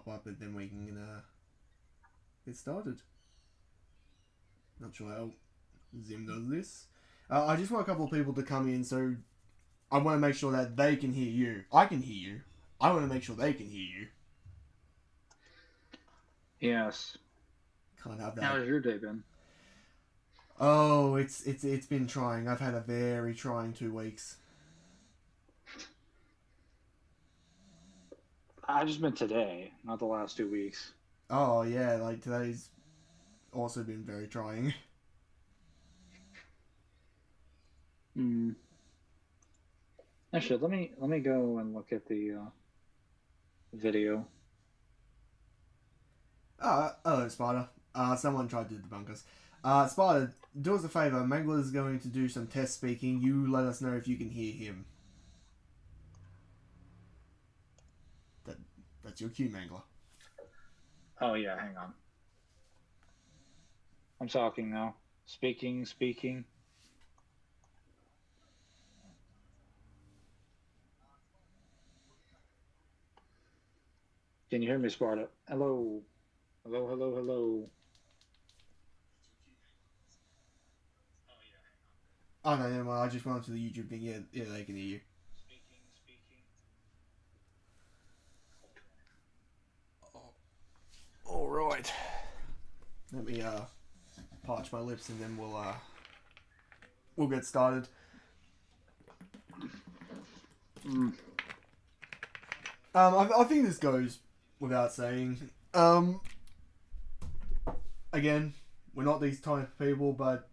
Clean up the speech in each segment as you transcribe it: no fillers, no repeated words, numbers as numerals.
pop up, and then we can get started. Not sure how Zim does this. I just want a couple of people to come in, so I want to make sure that they can hear you. I can hear you. I want to make sure they can hear you. Yes. Can't have that. How's your day been? Oh, it's been trying. I've had a very trying 2 weeks. I just been today, not the last 2 weeks. Oh yeah, like today's also been very trying. Hmm. Actually, let me go and look at the video. Hello, Spider. Someone tried to debunk us. Spider, do us a favor. Mangler is going to do some test speaking. You let us know if you can hear him. That's your cue, Mangler. Oh yeah, hang on. I'm talking now. Speaking. Can you hear me, Sparta? Hello. Hello. Oh no, never mind. I just went onto the YouTube thing. Yeah, they can hear you. Speaking. All right. Let me parch my lips and then we'll get started. I think this goes without saying. Again, we're not these type of people, but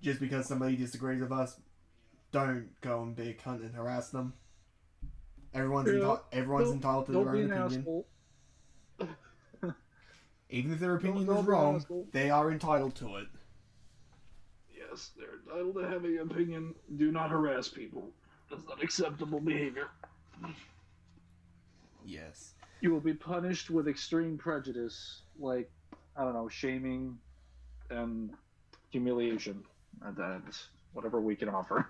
just because somebody disagrees with us, don't go and be a cunt and harass them. Everyone's entitled to their own opinion. Asshole. Even if their opinion is wrong, they are entitled to it. Yes, they're entitled to have an opinion. Do not harass people. That's not acceptable behavior. Yes. You will be punished with extreme prejudice, like, I don't know, shaming and humiliation. That's whatever we can offer.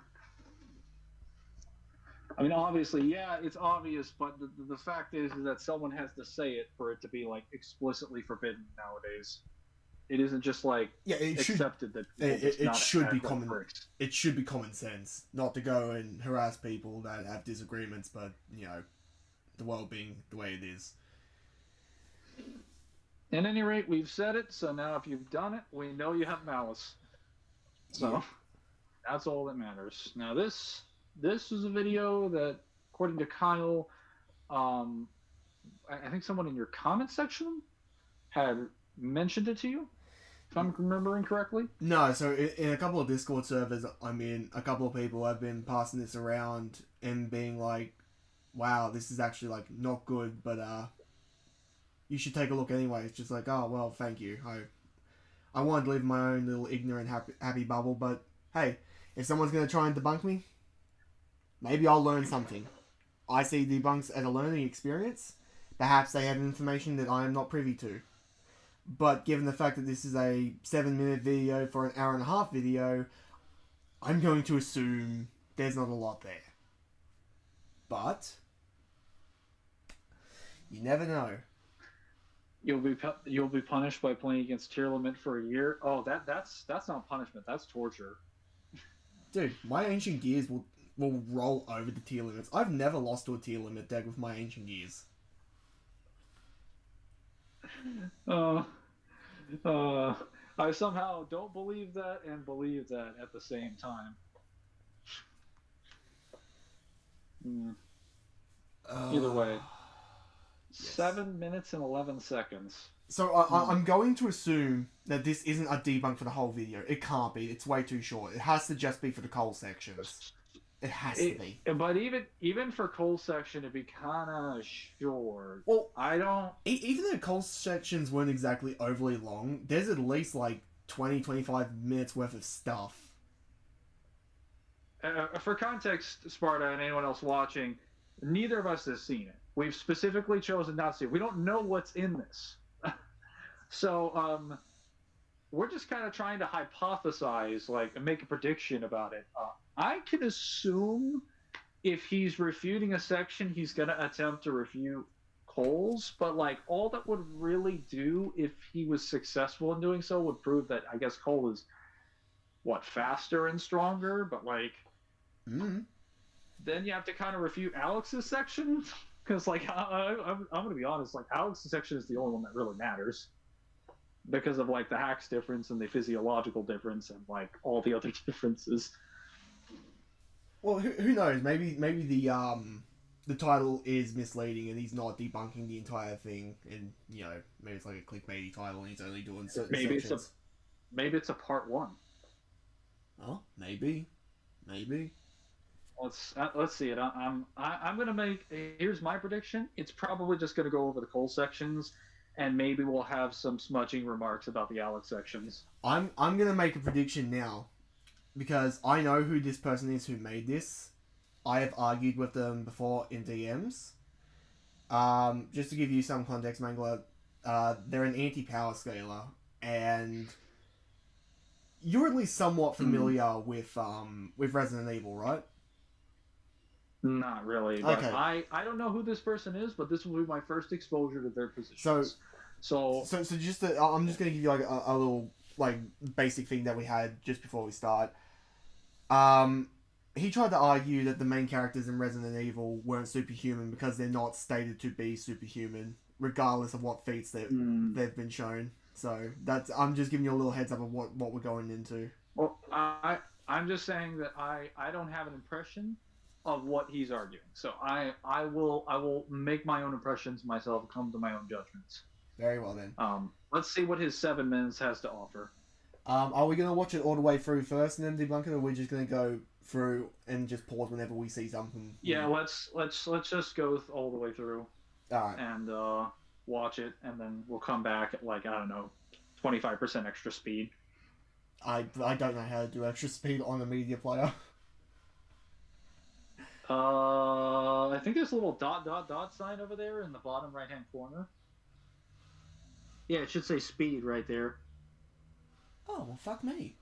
I mean, obviously, yeah, it's obvious, but the fact is that someone has to say it for it to be, like, explicitly forbidden nowadays. It isn't just, like, accepted that it should be common. It should be common sense not to go and harass people that have disagreements, but, you know, the world being the way it is. At any rate, we've said it, so now if you've done it, we know you have malice. So, that's all that matters. Now, this is a video that, according to Kyle, I think someone in your comment section had mentioned it to you, if I'm remembering correctly. No, so in a couple of Discord servers, I mean, a couple of people have been passing this around and being like, wow, this is actually, like, not good, but, you should take a look anyway. It's just like, oh, well, thank you. I wanted to live my own little ignorant, happy bubble, but, hey, if someone's going to try and debunk me, maybe I'll learn something. I see debunks as a learning experience. Perhaps they have information that I am not privy to. But given the fact that this is a 7-minute video for an hour and a half video, I'm going to assume there's not a lot there. But you never know. You'll be punished by playing against tier limit for a year. Oh, that's not punishment. That's torture. Dude, my ancient gears will roll over the tier limits. I've never lost to a tier limit deck with my ancient gears. I somehow don't believe that and believe that at the same time. Either way. Yes. 7 minutes and 11 seconds. So I'm going to assume that this isn't a debunk for the whole video. It can't be. It's way too short. It has to just be for the coal sections. It has to be. But even for coal section, it'd be kind of short. Well, I don't... Even though coal sections weren't exactly overly long, there's at least like 20-25 minutes worth of stuff. For context, Sparta, and anyone else watching, neither of us has seen it. We've specifically chosen not to. We don't know what's in this. So, we're just kind of trying to hypothesize, like, and make a prediction about it. I can assume if he's refuting a section, he's going to attempt to refute Cole's, but like all that would really do if he was successful in doing so would prove that I guess Cole is what faster and stronger, but like Mm. then you have to kind of refute Alex's section because like I'm gonna be honest, like Alex's section is the only one that really matters because of like the hacks difference and the physiological difference and like all the other differences. Well, who knows? Maybe the title is misleading and he's not debunking the entire thing, and you know maybe it's like a clickbaity title and he's only doing certain Maybe sections. it's a maybe it's a part one. Oh, maybe. Let's see it. I'm gonna make. Here's my prediction. It's probably just gonna go over the Cole sections, and maybe we'll have some smudging remarks about the Alex sections. I'm gonna make a prediction now, because I know who this person is who made this. I have argued with them before in DMs. Just to give you some context, Mangler, they're an anti-power scaler, and you're at least somewhat familiar with Resident Evil, right? Not really. But Okay. I don't know who this person is, but this will be my first exposure to their positions. So just I'm just gonna give you like a little like basic thing that we had just before we start. He tried to argue that the main characters in Resident Evil weren't superhuman because they're not stated to be superhuman, regardless of what feats they've been shown. So I'm just giving you a little heads up of what we're going into. Well, I'm just saying that I don't have an impression of what he's arguing. So I will make my own impressions myself, come to my own judgments. Very well then. Let's see what his 7 minutes has to offer. Are we gonna watch it all the way through first and then debunk it, or are we just gonna go through and just pause whenever we see something? Yeah, let's just go all the way through. All right. And watch it, and then we'll come back at like I don't know, 25% extra speed. I don't know how to do extra speed on a media player. I think there's a little dot sign over there in the bottom right hand corner. Yeah, it should say speed right there. Oh, well, fuck me.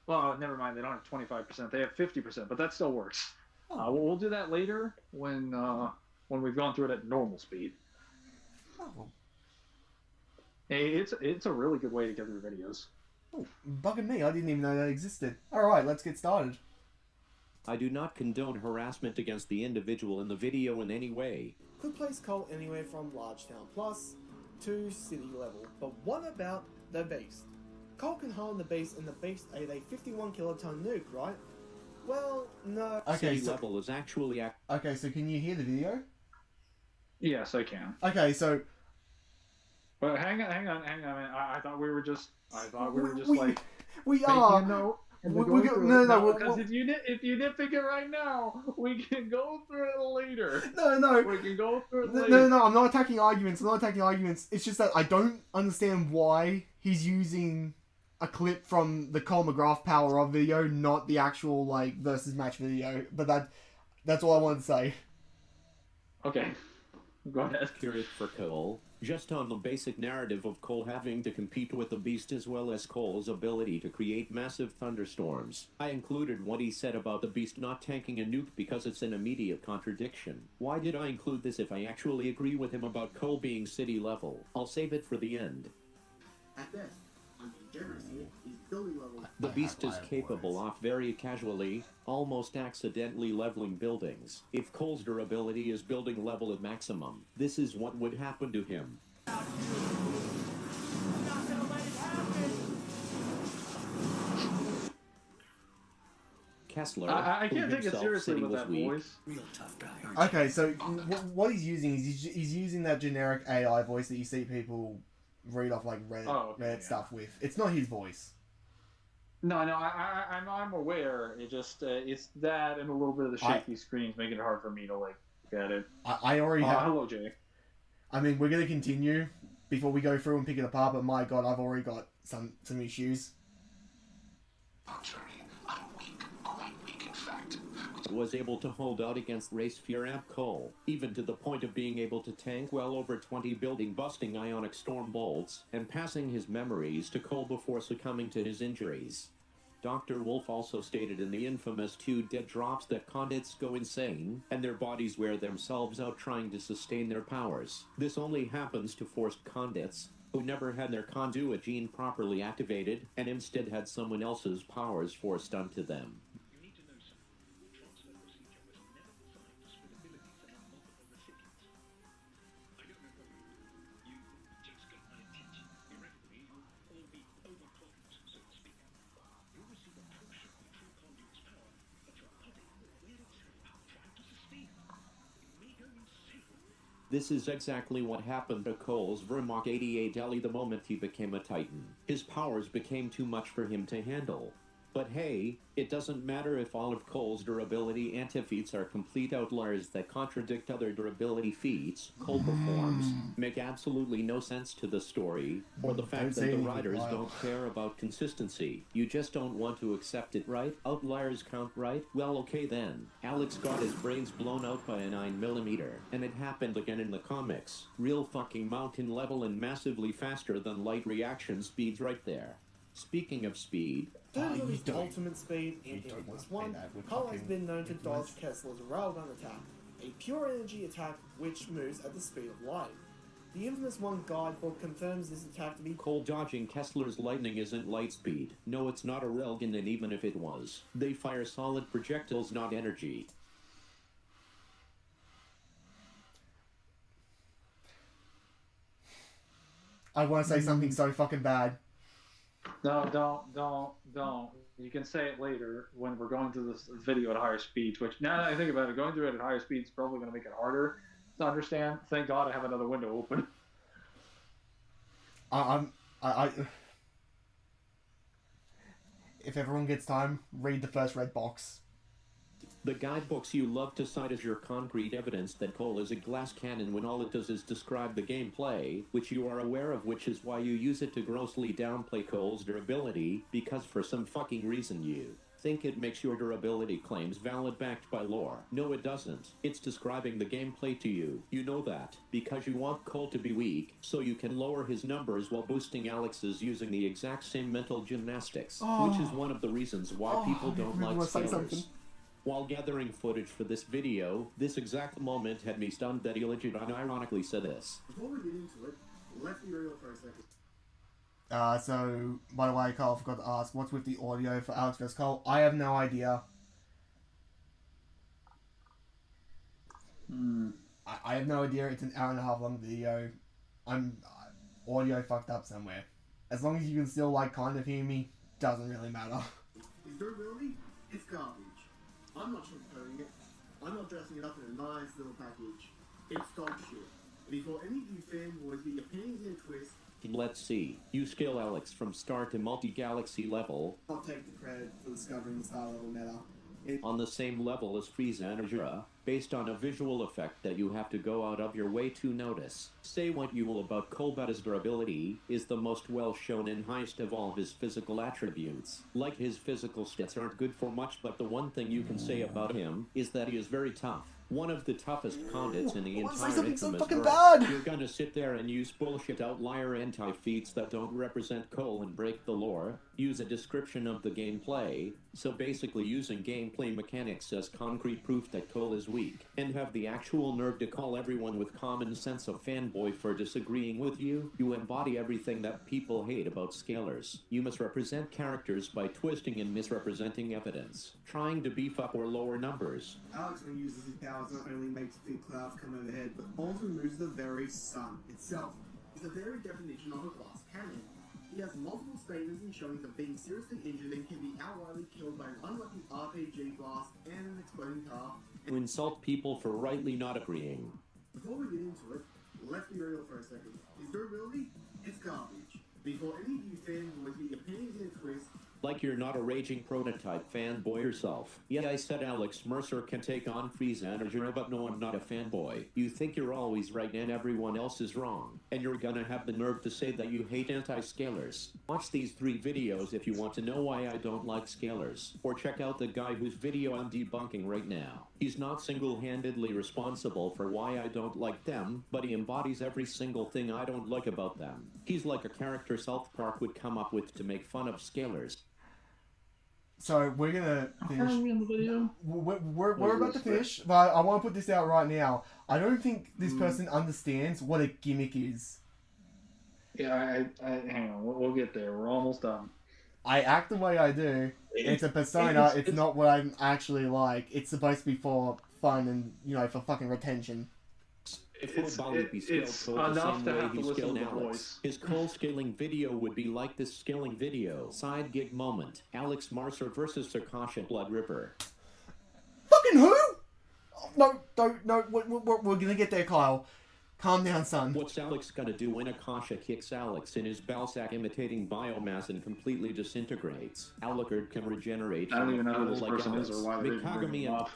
Well, never mind. They don't have 25%. They have 50%, but that still works. Oh. We'll do that later when we've gone through it at normal speed. Oh. Hey, it's a really good way to get through videos. Oh, bugging me. I didn't even know that existed. All right, let's get started. I do not condone harassment against the individual in the video in any way. Could place Cole anywhere from large town plus to city level. But what about the beast? Cole can harm the beast, and the beast ate a 51 kiloton nuke, right? Well, no. Okay, City level is actually okay, so can you hear the video? Yes, I can. Okay, so. But hang on. I thought we were just. We are. No. Because if you nitpick it right now, we can go through it later. No. We can go through it later. No. I'm not attacking arguments. It's just that I don't understand why he's using a clip from the Cole McGrath Power Of video, not the actual like versus match video. But that's all I wanted to say. Okay. Go ahead. Accurate for Cole, just on the basic narrative of Cole having to compete with the Beast as well as Cole's ability to create massive thunderstorms. I included what he said about the Beast not tanking a nuke because it's an immediate contradiction. Why did I include this if I actually agree with him about Cole being city level? I'll save it for the end. At best, I'm generous here. He's building level. The Beast is capable of very casually, almost accidentally leveling buildings. If Cole's durability is building level at maximum, this is what would happen to him. Kessler, I can't take it seriously with that voice. Real tough guy. Okay, so what he's using is he's using that generic AI voice that you see people read off like Reddit stuff with. It's not his voice. No, I'm aware. It just it's that and a little bit of the shaky screens making it hard for me to like get it. I already have. Hello, Jay. I mean, we're gonna continue before we go through and pick it apart. But my God, I've already got some issues. Was able to hold out against Race Fear Amp Cole, even to the point of being able to tank well over 20 building busting ionic storm bolts, and passing his memories to Cole before succumbing to his injuries. Dr. Wolf also stated in the infamous 2 dead drops that convicts go insane, and their bodies wear themselves out trying to sustain their powers. This only happens to forced convicts, who never had their conduit gene properly activated, and instead had someone else's powers forced onto them. You need to know something. The transfer procedure was never designed to split abilities among multiple recipients. I don't know what you just got my attention. Theoretically, you'll all be overclocked, so to speak. You'll receive a portion of the true conduit's power, but your body will wear itself out trying to sustain it. You may go insane. This is exactly what happened to Cole's Vermont 88 Ellie the moment he became a Titan. His powers became too much for him to handle. But hey, it doesn't matter if all of Cole's durability anti-feats are complete outliers that contradict other durability feats Cole performs, make absolutely no sense to the story, or the fact that the writers don't care about consistency. You just don't want to accept it, right? Outliers count, right? Well, okay then. Alex got his brains blown out by a 9mm, and it happened again in the comics. Real fucking mountain level and massively faster than light reaction speeds right there. Speaking of speed, His ultimate speed in Infamous 1, Cole has been known to dodge Kessler's railgun attack, a pure energy attack which moves at the speed of light. The Infamous 1 guidebook confirms this attack to be Cole dodging Kessler's lightning isn't light speed. No, it's not a railgun, and even if it was, they fire solid projectiles, not energy. I want to say something so fucking bad. No, don't. You can say it later when we're going through this video at higher speeds, which now that I think about it, going through it at higher speeds is probably going to make it harder to understand. Thank God I have another window open. If everyone gets time, read the first red box. The guidebooks you love to cite as your concrete evidence that Cole is a glass cannon when all it does is describe the gameplay, which you are aware of, which is why you use it to grossly downplay Cole's durability, because for some fucking reason you think it makes your durability claims valid backed by lore. No, it doesn't. It's describing the gameplay to you. You know that, because you want Cole to be weak, so you can lower his numbers while boosting Alex's using the exact same mental gymnastics, which is one of the reasons why people don't like scalers. While gathering footage for this video, this exact moment had me stunned that he legit unironically said this. Before we get into it, let's be real for a second. So, by the way, Carl, I forgot to ask, what's with the audio for Alex vs. Cole? I have no idea. I have no idea. It's an hour and a half long video. Audio fucked up somewhere. As long as you can still, kind of hear me, doesn't really matter. Is durability? It's garbage. I'm not sugarcoating it. I'm not dressing it up in a nice little package. It's dog shit. Before any of you fanboys get your panties in a twist, Let's see. You scale Alex from star to multi-galaxy level. I'll take the credit for discovering the star level meta. On the same level as Frieza and Ajura, based on a visual effect that you have to go out of your way to notice. Say what you will about Cole, but his durability is the most well shown and highest of all of his physical attributes. Like, his physical stats aren't good for much, but the one thing you can say about him is that he is very tough. One of the toughest convicts in the entire Infamous verse. You're gonna sit there and use bullshit outlier anti-feats that don't represent Cole and break the lore, use a description of the gameplay, so basically using gameplay mechanics as concrete proof that Cole is weak, and have the actual nerve to call everyone with common sense a fanboy for disagreeing with you. You embody everything that people hate about scalers. You misrepresent characters by twisting and misrepresenting evidence, trying to beef up or lower numbers. Alex, when he uses his powers, not only makes big clouds come overhead, but also moves the very sun itself. It's the very definition of a glass cannon. He has multiple statements in showing that being seriously injured and can be outrightly killed by an unlucky RPG blast and an exploding car. To insult people for rightly not agreeing. Before we get into it, let's be real for a second. His durability? It's garbage. Before any of you fanboys get your panties in a twist, Like you're not a raging prototype fanboy yourself. Yeah, I said Alex Mercer can take on Frieza and Ajura, but no, I'm not a fanboy. You think you're always right and everyone else is wrong. And you're gonna have the nerve to say that you hate anti-scalers. Watch these 3 videos if you want to know why I don't like scalers. Or check out the guy whose video I'm debunking right now. He's not single-handedly responsible for why I don't like them, but he embodies every single thing I don't like about them. He's like a character South Park would come up with to make fun of scalers. So we're gonna How finish. are we in the video? We're about to finish, but I want to put this out right now. I don't think this Mm. person understands what a gimmick is. Yeah, hang on. We'll get there. We're almost done. I act the way I do. It's a persona. It's not what I'm actually like. It's supposed to be for fun and, you know, for fucking retention. If It's- Bali be skilled it's Cole the enough same to way have to he listen skilled to the Alex, voice. his Cole scaling video would be like this scaling video. Side gig moment. Alex Mercer versus Akasha Blood Ripper. Fucking who? No, we're gonna get there, Kyle. Calm down, son. What's Alex gonna do when Akasha kicks Alex in his ballsack imitating biomass and completely disintegrates? Alucard can regenerate. I don't even know who from this like person is Alex. or why they Mikagami bring him and up.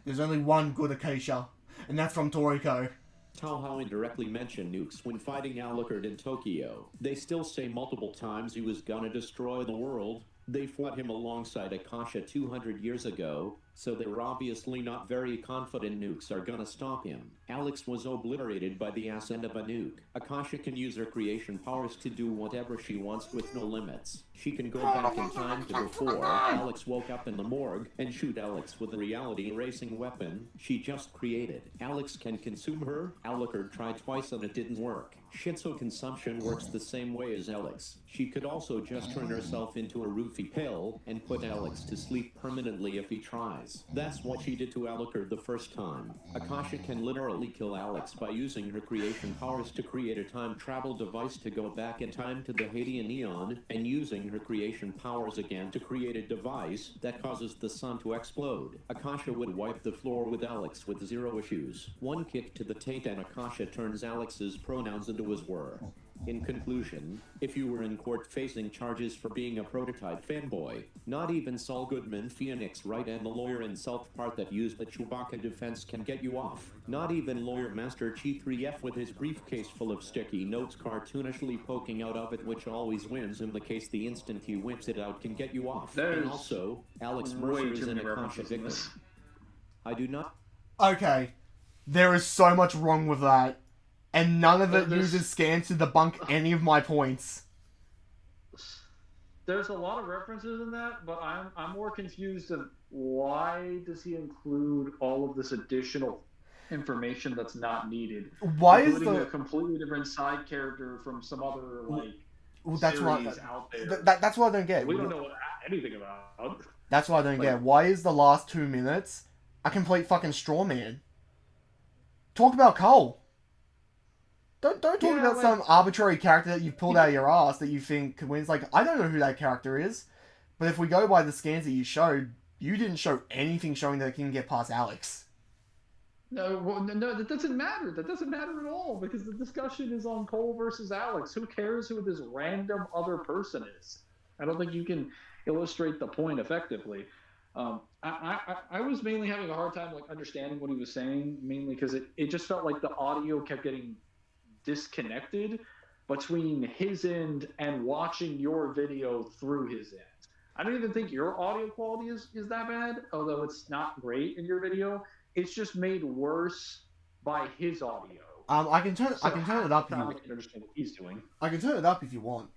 There's only one good Acacia, and that's from Toriko. Touhou indirectly mentioned nukes when fighting Alucard in Tokyo. They still say multiple times he was gonna destroy the world. They fought him alongside Akasha 200 years ago, so they're obviously not very confident nukes are gonna stop him. Alex was obliterated by the ascent of a nuke. Akasha can use her creation powers to do whatever she wants with no limits. She can go back in time to before Alex woke up in the morgue and shoot Alex with a reality-erasing weapon she just created. Alex can consume her. Alucard tried twice and it didn't work. Schizo consumption works the same way as Alex. She could also just turn herself into a roofie pill and put Alex to sleep permanently if he tries. That's what she did to Alucard the first time. Akasha can literally kill Alex by using her creation powers to create a time travel device to go back in time to the Hadean Eon, and using her creation powers again to create a device that causes the sun to explode. Akasha would wipe the floor with Alex with zero issues. One kick to the taint and Akasha turns Alex's pronouns into his were. In conclusion, if you were in court facing charges for being a prototype fanboy, not even Saul Goodman, Phoenix Wright, and the lawyer in South Park that used the Chewbacca defense can get you off. Not even lawyer Master Chi 3F with his briefcase full of sticky notes cartoonishly poking out of it, which always wins in the case the instant he whips it out, can get you off. There's and also, Alex way Mercer too is an many Akasha references in victim. this. I do not Okay, there is so much wrong with that, and none of it There's- uses scans to debunk any of my points. There's a lot of references in that, but I'm more confused of why does he include all of this additional information that's not needed, Why is including a the... completely different side character from some other Well, that's what, series out there. that's what I don't get. We don't know anything about. That's what I don't get. Why is the last 2 minutes a complete fucking straw man? Talk about Cole. Don't talk Yeah, about like- some arbitrary character that you've pulled out of your ass that you think wins. Like, I don't know who that character is, but if we go by the scans that you showed, you didn't show anything showing that it can get past Alex. No, that doesn't matter. That doesn't matter at all because the discussion is on Cole versus Alex. Who cares who this random other person is? I don't think you can illustrate the point effectively. I was mainly having a hard time understanding what he was saying, mainly because it just felt like the audio kept getting disconnected between his end and watching your video through his end. I don't even think your audio quality is that bad, although it's not great in your video. It's just made worse by his audio. I can turn it up if I you. can understand what he's doing. I can turn it up if you want.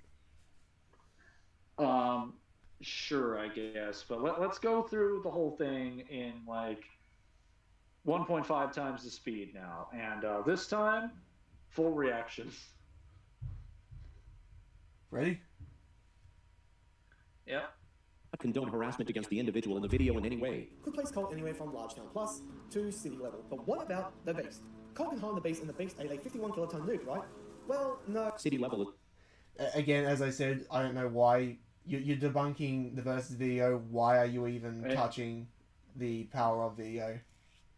Sure, I guess, but let's go through the whole thing in 1.5 times the speed now, and this time, full reaction. Ready? Yep. condone harassment against the individual in the video in any way. Could place Colt anywhere from Large Town Plus to City level. But what about the Beast? Colt can harm the Beast, and the Beast ate a 51 kiloton nuke, right? Well, no. City level. Again, as I said, I don't know why you're debunking the versus video. Why are you even touching the power of video?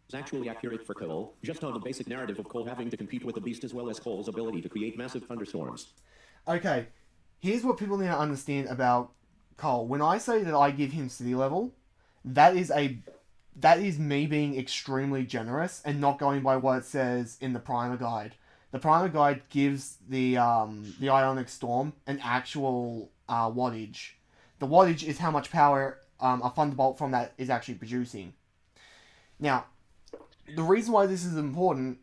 Is actually accurate for Cole, just on the basic narrative of Cole having to compete with the Beast as well as Cole's ability to create massive thunderstorms. Okay, here's what people need to understand about Cole. When I say that I give him city level, that is me being extremely generous and not going by what it says in the Primer Guide. The Primer Guide gives the Ionic Storm an actual wattage. The wattage is how much power a Thunderbolt from that is actually producing. Now, the reason why this is important,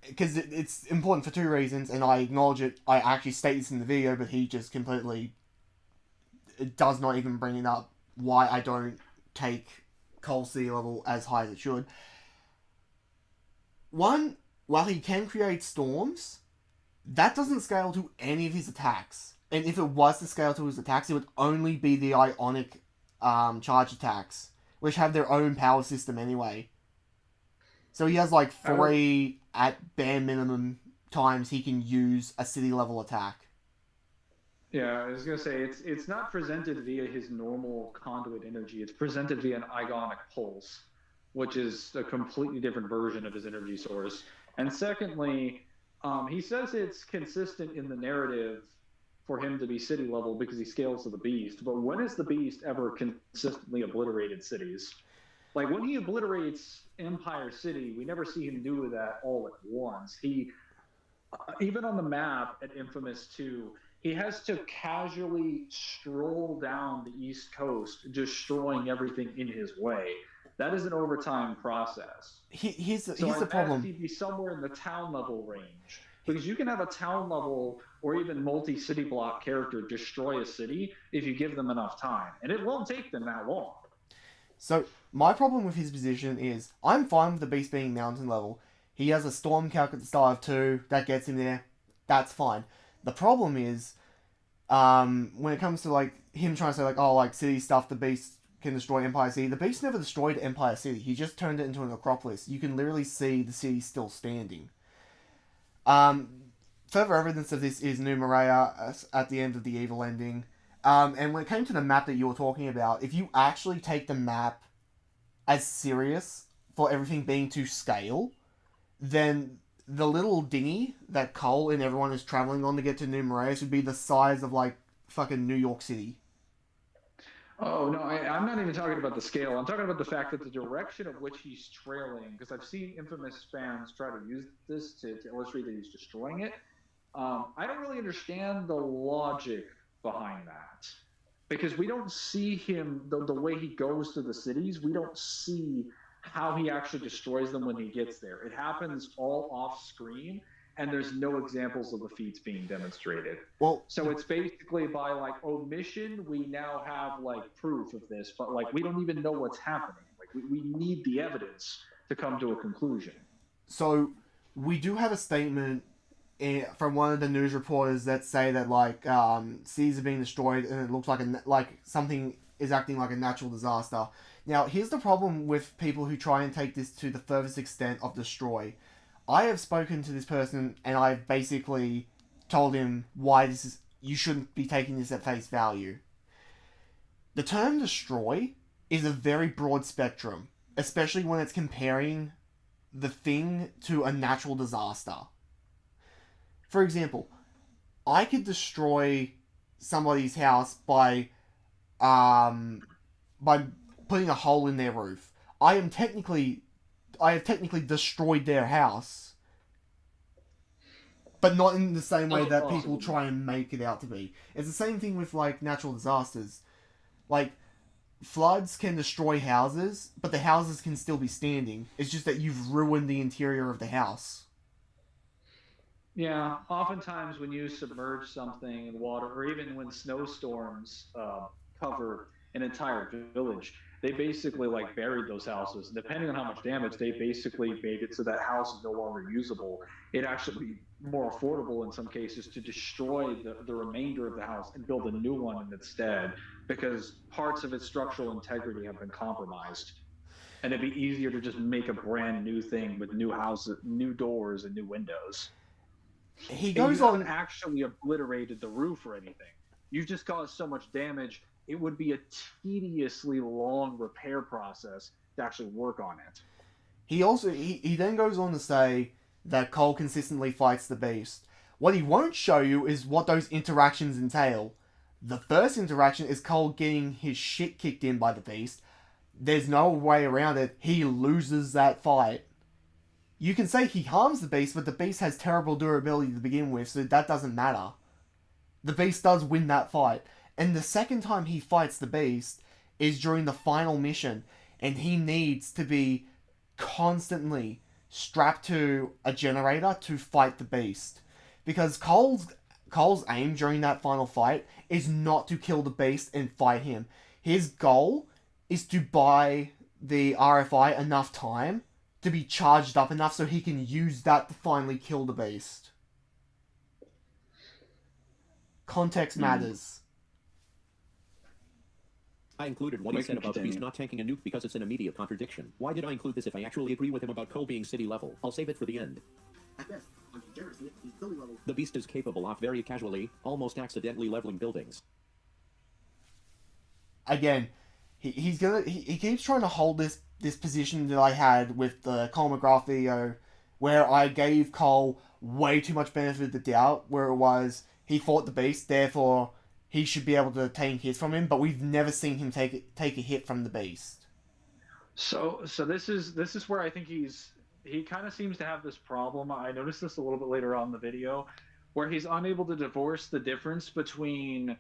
because it's important for two reasons, and I acknowledge it. I actually state this in the video, but he just completely does not even bring it up why I don't take Cole's city level as high as it should. One, while he can create storms, that doesn't scale to any of his attacks. And if it was to scale to his attacks, it would only be the Ionic charge attacks, which have their own power system anyway. So he has like 3 at bare minimum times he can use a city level attack. Yeah, I was gonna say it's not presented via his normal conduit energy. It's presented via an Ionic pulse, which is a completely different version of his energy source. And secondly, he says it's consistent in the narrative for him to be city level because he scales to the beast. But when has the beast ever consistently obliterated cities? Like when he obliterates Empire City, we never see him do that all at once. He even on the map at Infamous 2, he has to casually stroll down the East Coast, destroying everything in his way. That is an overtime process. Here's the So problem. he'd be somewhere in the town level range. Because you can have a town level or even multi-city block character destroy a city if you give them enough time. And it won't take them that long. So, my problem with his position is, I'm fine with the beast being mountain level. He has a storm calc at the start of 2, that gets him there. That's fine. The problem is, when it comes to, like, him trying to say, like, oh, like, city stuff, the beast can destroy Empire City. The beast never destroyed Empire City. He just turned it into an Acropolis. You can literally see the city still standing. Further evidence of this is Numerea at the end of the evil ending. And when it came to the map that you were talking about, if you actually take the map as serious for everything being to scale, then the little dinghy that Cole and everyone is traveling on to get to Numerea would be the size of, like, fucking New York City. Oh, no, I'm not even talking about the scale. I'm talking about the fact that the direction of which he's trailing, because I've seen Infamous fans try to use this to illustrate that he's destroying it. I don't really understand the logic behind that. Because we don't see him, the way he goes to the cities, we don't see how he actually destroys them when he gets there. It happens all off screen, and there's no examples of the feats being demonstrated. Well, so it's basically by like omission, we now have like proof of this, but like we don't even know what's happening. Like we need the evidence to come to a conclusion. So we do have a statement from one of the news reporters that say that like cities are being destroyed and it looks like something is acting like a natural disaster. Now, here's the problem with people who try and take this to the furthest extent of destroy. I have spoken to this person and I've basically told him why you shouldn't be taking this at face value. The term destroy is a very broad spectrum, especially when it's comparing the thing to a natural disaster. For example, I could destroy somebody's house by putting a hole in their roof. I have technically destroyed their house, but not in the same way that people try and make it out to be. It's the same thing with like natural disasters. Like floods can destroy houses, but the houses can still be standing. It's just that you've ruined the interior of the house. Yeah, oftentimes when you submerge something in water, or even when snowstorms cover an entire village, they basically like buried those houses. Depending on how much damage, they basically made it so that house is no longer usable. It actually more affordable in some cases to destroy the remainder of the house and build a new one instead, because parts of its structural integrity have been compromised. And it'd be easier to just make a brand new thing with new houses, new doors, and new windows. He goes on actually obliterated the roof or anything. You've just caused so much damage. It would be a tediously long repair process to actually work on it. He then goes on to say that Cole consistently fights the beast. What he won't show you is what those interactions entail. The first interaction is Cole getting his shit kicked in by the beast. There's no way around it. He loses that fight. You can say he harms the beast, but the beast has terrible durability to begin with, so that doesn't matter. The beast does win that fight. And the second time he fights the beast is during the final mission, and he needs to be constantly strapped to a generator to fight the beast. Because Cole's aim during that final fight is not to kill the beast and fight him. His goal is to buy the RFI enough time to be charged up enough so he can use that to finally kill the beast. Context matters. I included what he We said can about the beast continue. not tanking a nuke because it's an immediate contradiction. Why did I include this if I actually agree with him about Cole being city level? I'll save it for the end. At best, on degeneracy, he's building level. The beast is capable of very casually, almost accidentally leveling buildings. Again, he keeps trying to hold this position that I had with the Cole McGrath video, where I gave Cole way too much benefit of the doubt, where it was he fought the beast, therefore he should be able to take hits from him, but we've never seen him take a hit from the beast. So this is where I think he kind of seems to have this problem. I noticed this a little bit later on in the video, where he's unable to divorce the difference between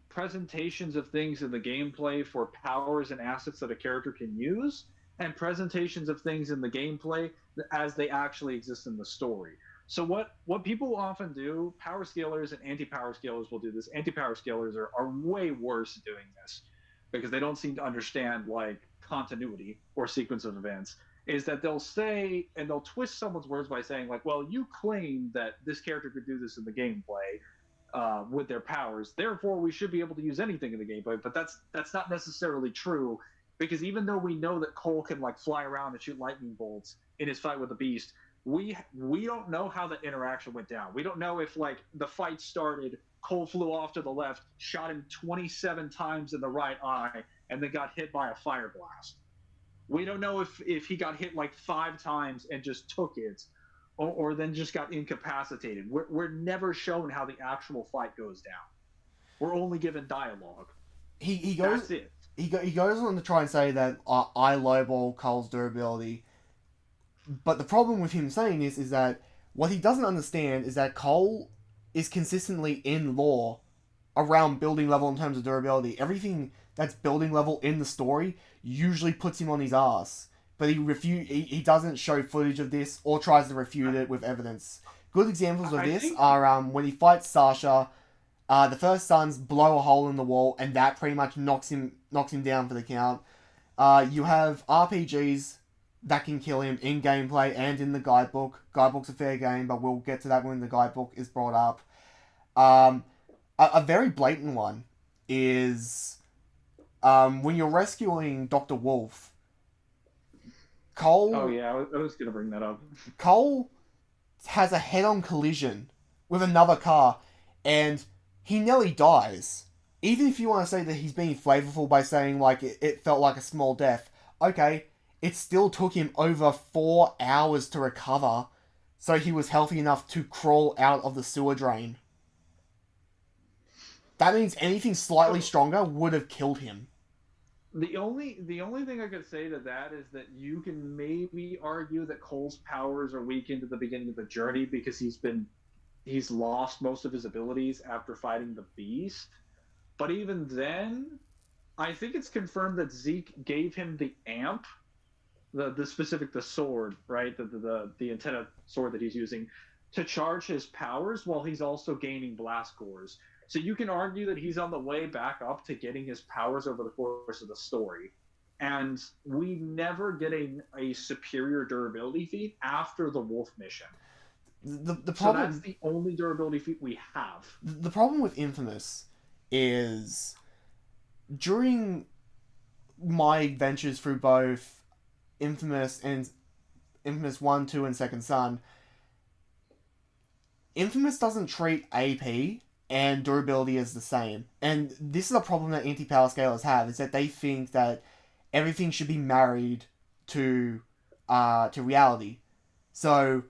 presentations of things in the gameplay for powers and assets that a character can use, and presentations of things in the gameplay as they actually exist in the story. So what people often do, power scalers and anti-power scalers will do this. Anti-power scalers are way worse at doing this because they don't seem to understand like continuity or sequence of events. Is that they'll say, and they'll twist someone's words by saying like, well, you claim that this character could do this in the gameplay with their powers, therefore we should be able to use anything in the gameplay. But that's not necessarily true, because even though we know that Cole can like fly around and shoot lightning bolts in his fight with the beast, we don't know how the interaction went down. We don't know if like the fight started, Cole flew off to the left, shot him 27 times in the right eye, and then got hit by a fire blast. We don't know if he got hit like 5 times and just took it, or then just got incapacitated. We're never shown how the actual fight goes down. We're only given dialogue. He goes. That's it. He goes on to try and say that I lowball Cole's durability, but the problem with him saying this is that what he doesn't understand is that Cole is consistently in lore around building level in terms of durability. Everything that's building level in the story usually puts him on his ass, but he doesn't show footage of this or tries to refute it with evidence. Good examples of this are when he fights Sasha. The first Suns blow a hole in the wall, and that pretty much knocks him down for the count. You have RPGs that can kill him in gameplay and in the guidebook. Guidebook's a fair game, but we'll get to that when the guidebook is brought up. A very blatant one is when you're rescuing Dr. Wolf. Cole. Oh yeah, I was gonna bring that up. Cole has a head-on collision with another car, and he nearly dies. Even if you want to say that he's being flavorful by saying like it felt like a small death, okay, it still took him over 4 hours to recover, so he was healthy enough to crawl out of the sewer drain. That means anything slightly stronger would have killed him. The only thing I could say to that is that you can maybe argue that Cole's powers are weakened at the beginning of the journey because he's lost most of his abilities after fighting the beast. But even then, I think it's confirmed that Zeke gave him the amp, the sword, right? The antenna sword that he's using to charge his powers while he's also gaining blast cores. So you can argue that he's on the way back up to getting his powers over the course of the story. And we never get a superior durability feat after the Wolf mission. The problem, so that's the only durability feat we have. The problem with Infamous is during my ventures through both Infamous and Infamous 1, 2, and Second Son, Infamous doesn't treat AP and durability as the same. And this is a problem that anti-power scalers have, is that they think that everything should be married to reality. So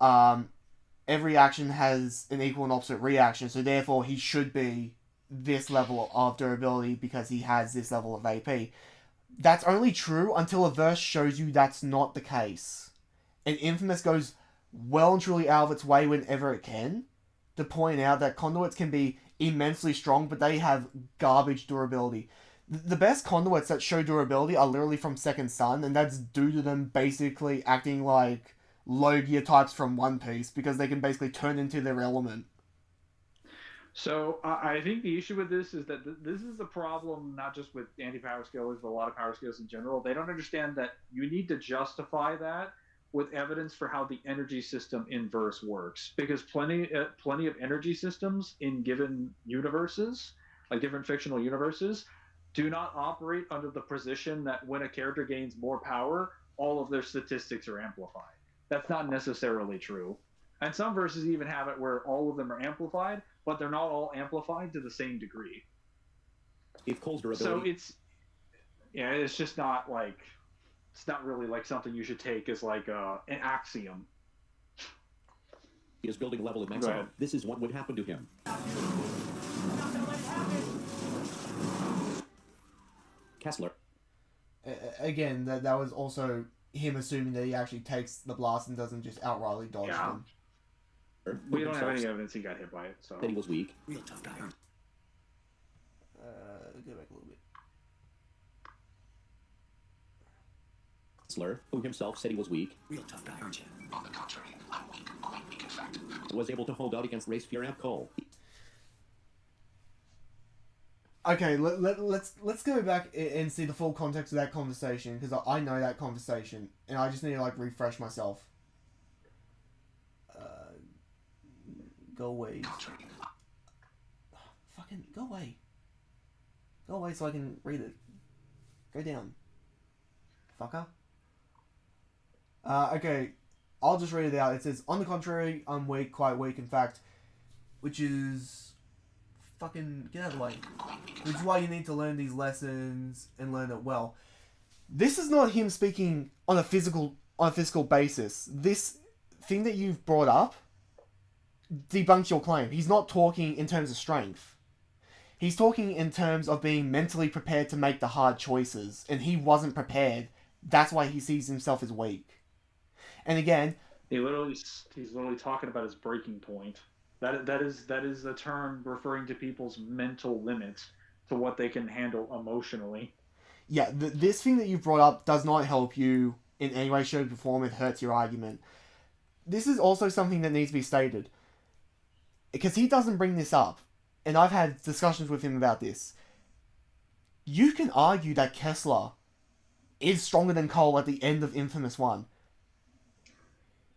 every action has an equal and opposite reaction, so therefore he should be this level of durability because he has this level of AP. That's only true until a verse shows you that's not the case. And Infamous goes well and truly out of its way whenever it can to point out that conduits can be immensely strong, but they have garbage durability. The best conduits that show durability are literally from Second Son, and that's due to them basically acting like low gear types from One Piece, because they can basically turn into their element. So I think the issue with this is that this is a problem not just with anti-power scalers, but a lot of power scalers in general. They don't understand that you need to justify that with evidence for how the energy system inverse works, because plenty of energy systems in given universes, like different fictional universes, do not operate under the position that when a character gains more power, all of their statistics are amplified. That's not necessarily true. And some verses even have it where all of them are amplified, but they're not all amplified to the same degree. If Cole's So durability it's just not like it's not really like something you should take as like an axiom. is building level at Go max ahead. out, this is what would happen to him. Kessler. Again, that was also him assuming that he actually takes the blast and doesn't just outrightly dodge Yeah. them. We don't have any evidence he got hit by it. So That he was weak. Real tough guy, aren't Go back a little bit. Kessler, who himself said he was weak, you? Real tough guy, aren't you? On the contrary, I'm weak, quite weak in fact. was able to hold out against race fear and Cole. Okay, let's go back and see the full context of that conversation, because I know that conversation and I just need to like refresh myself. Go away. Contrary. Fucking go away. Go away so I can read it. Go down. Fucker. Okay, I'll just read it out. It says, on the contrary, I'm weak, quite weak in fact, which is fucking get out of the way. Which is why you need to learn these lessons and learn it well. This is not him speaking on a physical basis. This thing that you've brought up debunks your claim. He's not talking in terms of strength. He's talking in terms of being mentally prepared to make the hard choices, and he wasn't prepared. That's why he sees himself as weak. And again, he's literally talking about his breaking point. That is a term referring to people's mental limits to what they can handle emotionally. Yeah, this thing that you've brought up does not help you in any way, shape, or form. It hurts your argument. This is also something that needs to be stated, because he doesn't bring this up, and I've had discussions with him about this. You can argue that Kessler is stronger than Cole at the end of Infamous 1.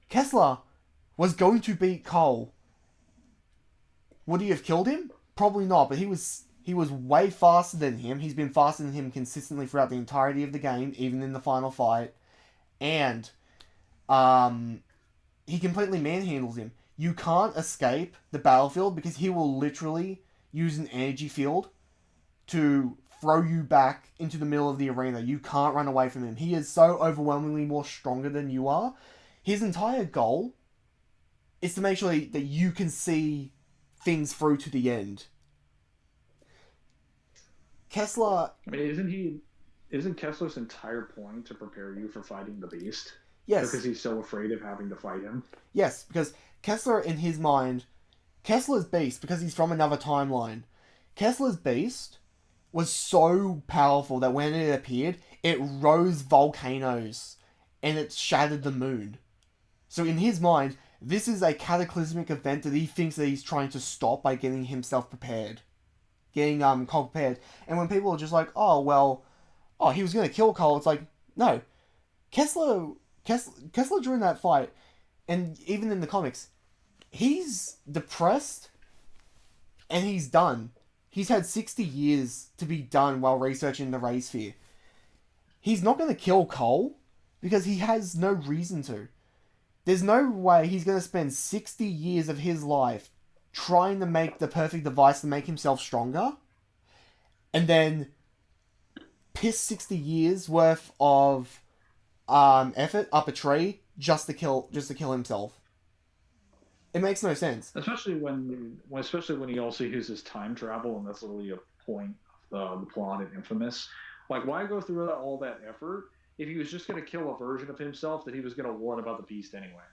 Kessler was going to beat Cole. Would he have killed him? Probably not, but he was way faster than him. He's been faster than him consistently throughout the entirety of the game, even in the final fight. And he completely manhandles him. You can't escape the battlefield because he will literally use an energy field to throw you back into the middle of the arena. You can't run away from him. He is so overwhelmingly more stronger than you are. His entire goal is to make sure that you can see things through to the end. Kessler... I mean, isn't Kessler's entire point to prepare you for fighting the Beast? Yes. Because he's so afraid of having to fight him? Yes, because Kessler, in his mind... Kessler's Beast, because he's from another timeline, Kessler's Beast was so powerful that when it appeared, it rose volcanoes and it shattered the moon. So in his mind, this is a cataclysmic event that he thinks that he's trying to stop by getting himself prepared. Getting Cole prepared. And when people are just like, he was going to kill Cole, it's like, no. Kessler during that fight, and even in the comics, he's depressed and he's done. He's had 60 years to be done while researching the Ray Sphere. He's not going to kill Cole because he has no reason to. There's no way he's going to spend 60 years of his life trying to make the perfect device to make himself stronger, and then piss 60 years worth of effort up a tree just to kill himself. It makes no sense. Especially when he also uses time travel, and that's literally a point of the plot in Infamous. Like, why go through all that effort if he was just going to kill a version of himself that he was going to warn about the Beast anyway?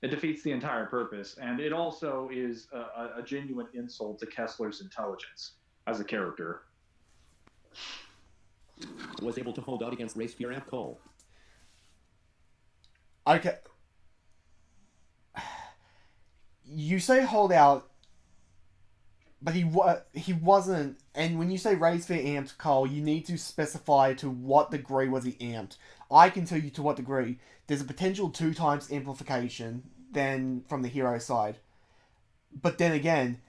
It defeats the entire purpose, and it also is a genuine insult to Kessler's intelligence as a character. Was able to hold out against race fear and Cole. Okay. You say hold out. but he wasn't. And when you say raise fear amped, Cole, you need to specify to what degree was he amped. I can tell you to what degree. There's a potential 2 times amplification than from the hero side. But then again,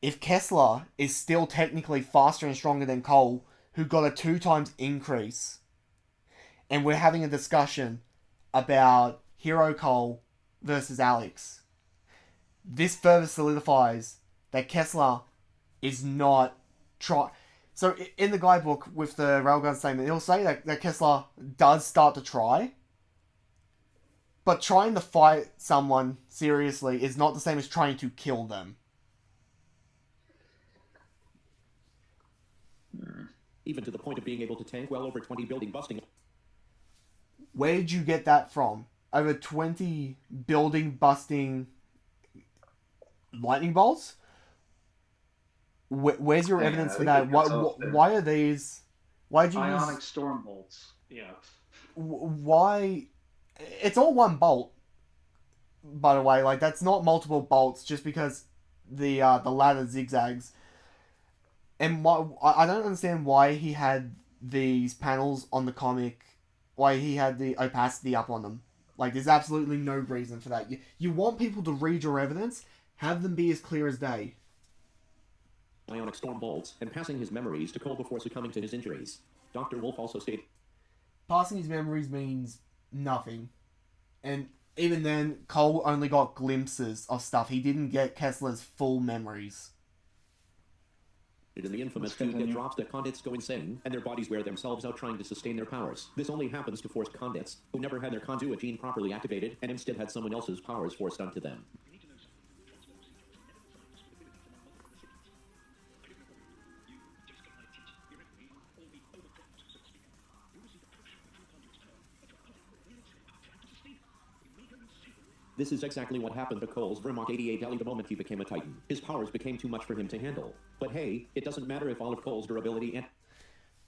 if Kessler is still technically faster and stronger than Cole, who got a 2 times increase, and we're having a discussion about Hero Cole versus Alex, this further solidifies that Kessler is not try. So in the guidebook with the Railgun statement, it'll say that Kessler does start to try, but trying to fight someone seriously is not the same as trying to kill them. Even to the point of being able to tank well over 20 building busting. Where did you get that from? Over 20 building busting lightning bolts? Where's your evidence for that? Why are these? Why did you Ionic use? storm bolts? Yeah. Why? It's all one bolt. By the way, like that's not multiple bolts just because the ladder zigzags. And I don't understand why he had these panels on the comic, why he had the opacity up on them. Like, there's absolutely no reason for that. You want people to read your evidence, have them be as clear as day. Ionic storm bolts, and passing his memories to Cole before succumbing to his injuries. Dr. Wolf also stated, Passing his memories means nothing. And even then, Cole only got glimpses of stuff. He didn't get Kessler's full memories. in the infamous two get drops that convicts go insane, and their bodies wear themselves out trying to sustain their powers. This only happens to forced convicts, who never had their conduit gene properly activated, and instead had someone else's powers forced onto them. You need to know something. Transformers feature never designed to split it into multiple cities. I remember you just got my attention. Theoretically, all the overclocks, so to speak. You will see the push of the conduit's power to sustain it. It will go insane. This is exactly what happened to Cole's Vermont 88 Alley the moment he became a Titan. His powers became too much for him to handle. But hey, it doesn't matter if all of Cole's durability and...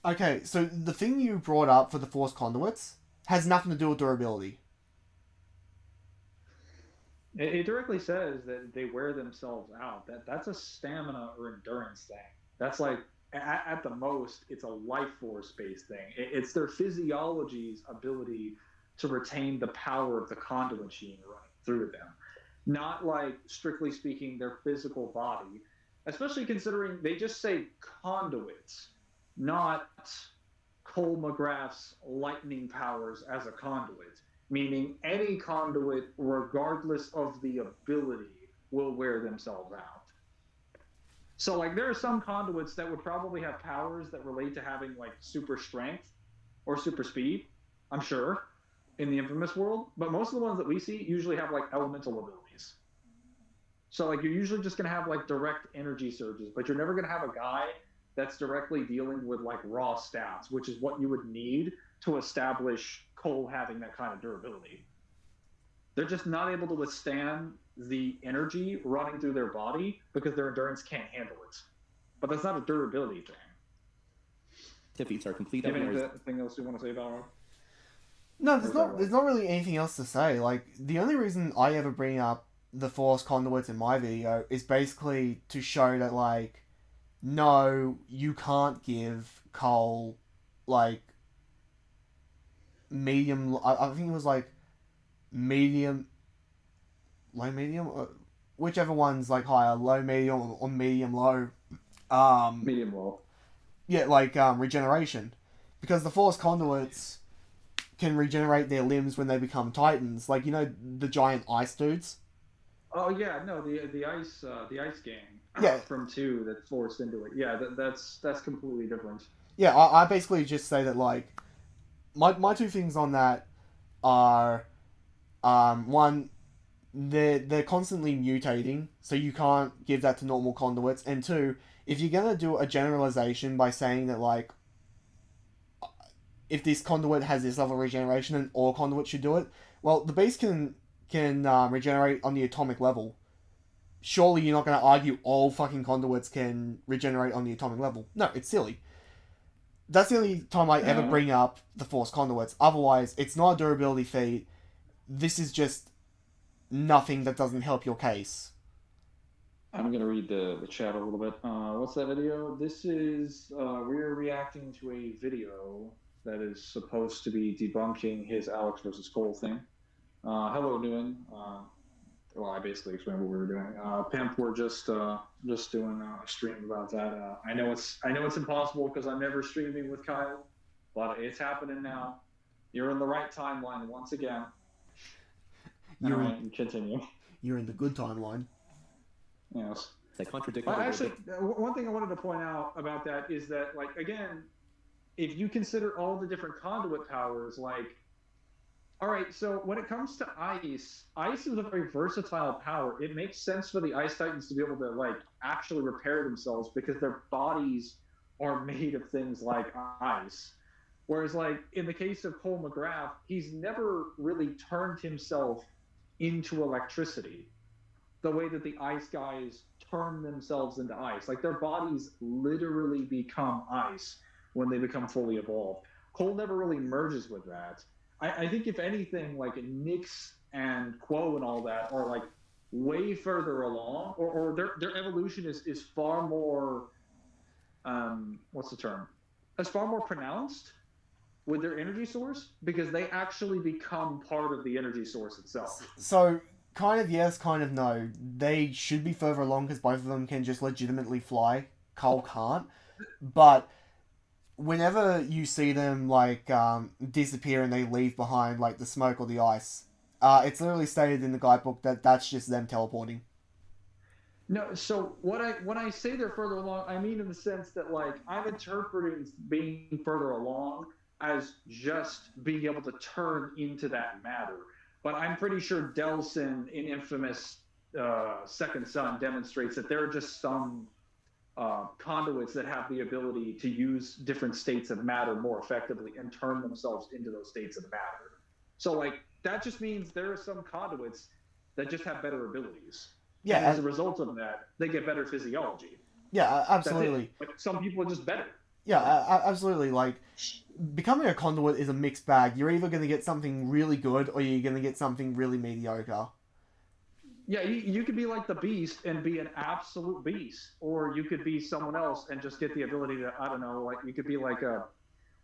Okay, so the thing you brought up for the Force Conduits has nothing to do with durability. It directly says that they wear themselves out. That's a stamina or endurance thing. That's like, at the most, it's a life force based thing. It's their physiology's ability to retain the power of the conduit gene running through them. Not like, strictly speaking, their physical body, especially considering they just say conduits, not Cole McGrath's lightning powers as a conduit, meaning any conduit, regardless of the ability, will wear themselves out. So, like, there are some conduits that would probably have powers that relate to having, like, super strength or super speed, I'm sure, in the Infamous world, but most of the ones that we see usually have, like, elemental abilities. So, like, you're usually just going to have, like, direct energy surges, but you're never going to have a guy that's directly dealing with, like, raw stats, which is what you would need to establish Cole having that kind of durability. They're just not able to withstand the energy running through their body because their endurance can't handle it. But that's not a durability thing. feats are complete Do you have outliers. anything else you want to say about it? No, there's not really anything else to say. Like, the only reason I ever bring up the Force Conduits in my video is basically to show that, like, no, you can't give Cole, like, medium... I think it was, like, medium... Low, medium? Whichever one's, like, higher. Low, medium, or medium, low. Medium low. Yeah, like, regeneration. Because the Force Conduits can regenerate their limbs when they become Titans. Like, you know, the giant ice dudes? Oh yeah, no, the ice gang Yeah. from 2 that's forced into it. Yeah, that's completely different. Yeah, I basically just say that, like, my two things on that are, one, they're constantly mutating, so you can't give that to normal conduits, and two, if you're gonna do a generalization by saying that, like, if this conduit has this level of regeneration and all conduits should do it, well, the beast can regenerate on the atomic level. Surely you're not going to argue all fucking conduits can regenerate on the atomic level. No, it's silly. That's the only time I ever bring up the Force Conduits. Otherwise, it's not a durability feat. This is just nothing that doesn't help your case. I'm gonna read the chat a little bit. What's that video? This is we're reacting to a video that is supposed to be debunking his Alex versus Cole thing. Hello, doing. Well, I basically explained what we were doing. Pimp, we're just doing a stream about that. I know it's impossible because I'm never streaming with Kyle, but it's happening now. You're in the right timeline once again. You're All right, continue. you're in the good timeline. Yes. They contradict Well, the actually, one thing I wanted to point out about that is that, like, again, if you consider all the different conduit powers, like, all right, so when it comes to ice, ice is a very versatile power. It makes sense for the ice titans to be able to, like, actually repair themselves because their bodies are made of things like ice. Whereas, like, in the case of Cole McGrath, he's never really turned himself into electricity the way that the ice guys turn themselves into ice. Like, their bodies literally become ice when they become fully evolved. Cole never really merges with that. I think, if anything, like, Nyx and Quo and all that are, like, way further along, or their evolution is far more, what's the term? It's far more pronounced with their energy source because they actually become part of the energy source itself. So, kind of yes, kind of no. They should be further along because both of them can just legitimately fly. Cole can't. But whenever you see them, like, disappear and they leave behind, like, the smoke or the ice, it's literally stated in the guidebook that that's just them teleporting. No, so when I say they're further along, I mean in the sense that, like, I'm interpreting being further along as just being able to turn into that matter. But I'm pretty sure Delson in Infamous Second Son demonstrates that there are just some conduits that have the ability to use different states of matter more effectively and turn themselves into those states of matter. So, like, that just means there are some conduits that just have better abilities. Yeah, And as a result of that, they get better physiology. Yeah, absolutely. Like, some people are just better. Yeah, absolutely. Like, becoming a conduit is a mixed bag. You're either going to get something really good or you're going to get something really mediocre. Yeah, you could be like the Beast and be an absolute beast, or you could be someone else and just get the ability to, I don't know, like, you could be like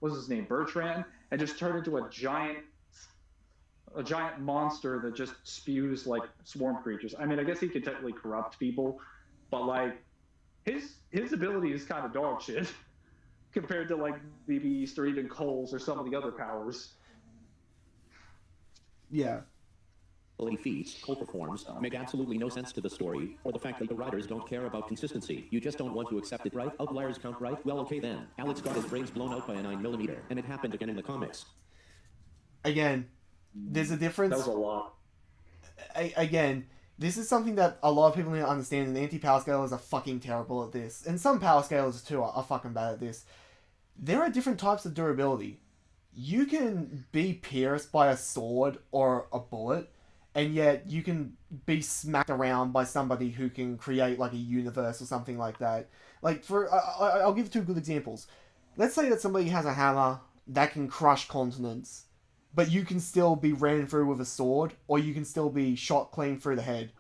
what's his name, Bertrand, and just turn into a giant monster that just spews, like, swarm creatures. I mean, I guess he could technically corrupt people, but, like, his ability is kind of dog shit compared to, like, the Beast or even Cole's or some of the other powers. Yeah. feats Cole performs make absolutely no sense to the story, or the fact that the writers don't care about consistency. You just don't want to accept it, right? Outliers count, right? Well, okay then. Alex got his brains blown out by a 9mm, and it happened again in the comics. Again, there's a difference. That was a lot. Again, this is something that a lot of people need to understand, and anti-power scalers are fucking terrible at this. And some power scalers, too, are fucking bad at this. There are different types of durability. You can be pierced by a sword or a bullet, and yet you can be smacked around by somebody who can create, like, a universe or something like that. Like, I'll give two good examples. Let's say that somebody has a hammer that can crush continents, but you can still be ran through with a sword, or you can still be shot clean through the head.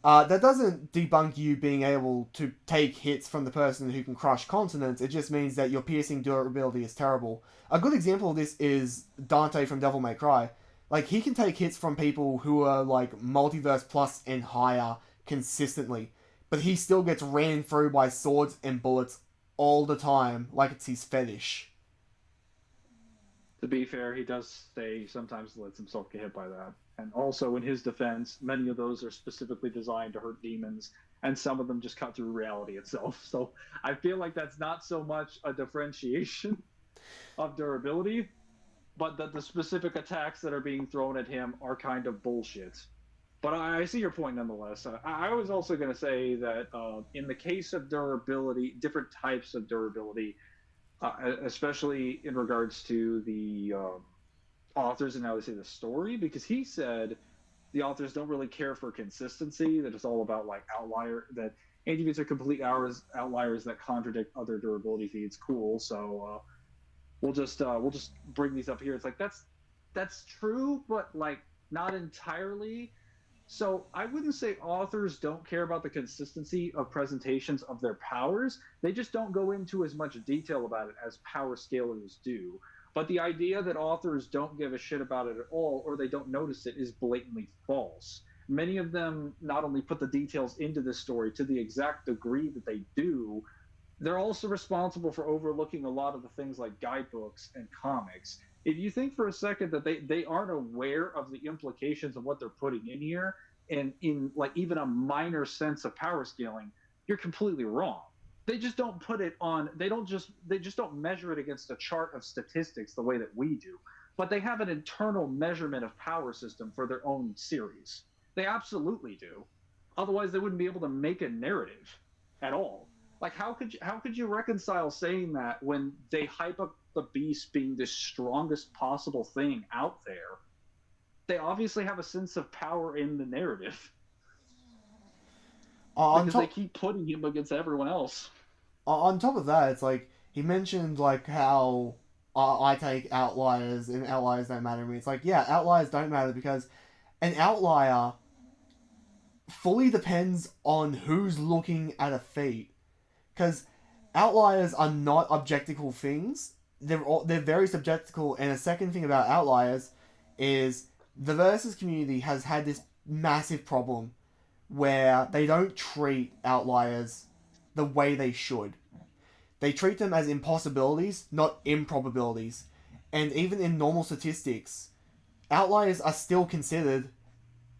That doesn't debunk you being able to take hits from the person who can crush continents. It just means that your piercing durability is terrible. A good example of this is Dante from Devil May Cry. Like, he can take hits from people who are, like, multiverse plus and higher consistently, but he still gets ran through by swords and bullets all the time, like it's his fetish. To be fair, he does say he sometimes lets himself get hit by that. And also, in his defense, many of those are specifically designed to hurt demons, and some of them just cut through reality itself. So I feel like that's not so much a differentiation of durability, but that the specific attacks that are being thrown at him are kind of bullshit. But I see your point nonetheless. I was also going to say that in the case of durability, different types of durability, especially in regards to the authors and how they say the story, because he said the authors don't really care for consistency, that it's all about, like, that anti-feats are complete outliers that contradict other durability feeds. Cool, so we'll just bring these up here. It's like, that's true, but, like, not entirely, So I wouldn't say authors don't care about the consistency of presentations of their powers. They just don't go into as much detail about it as power scalers do. But the idea that authors don't give a shit about it at all or they don't notice it is blatantly false. Many of them not only put the details into this story to the exact degree that they do, they're also responsible for overlooking a lot of the things like guidebooks and comics. If you think for a second that they aren't aware of the implications of what they're putting in here, and in like even a minor sense of power scaling, you're completely wrong. They just don't put it on. They just don't measure it against a chart of statistics the way that we do. But they have an internal measurement of power system for their own series. They absolutely do. Otherwise, they wouldn't be able to make a narrative at all. Like how could you reconcile saying that when they hype up the beast being the strongest possible thing out there? They obviously have a sense of power in the narrative On because they top, keep putting him against everyone else. on top of that, it's like he mentioned like how I take outliers and outliers don't matter to me. It's like, yeah, outliers don't matter because an outlier fully depends on who's looking at a feat. Because outliers are not objectical things. They're very subjectical. And a second thing about outliers is the versus community has had this massive problem where they don't treat outliers the way they should. They treat them as impossibilities, not improbabilities. And even in normal statistics, outliers are still considered.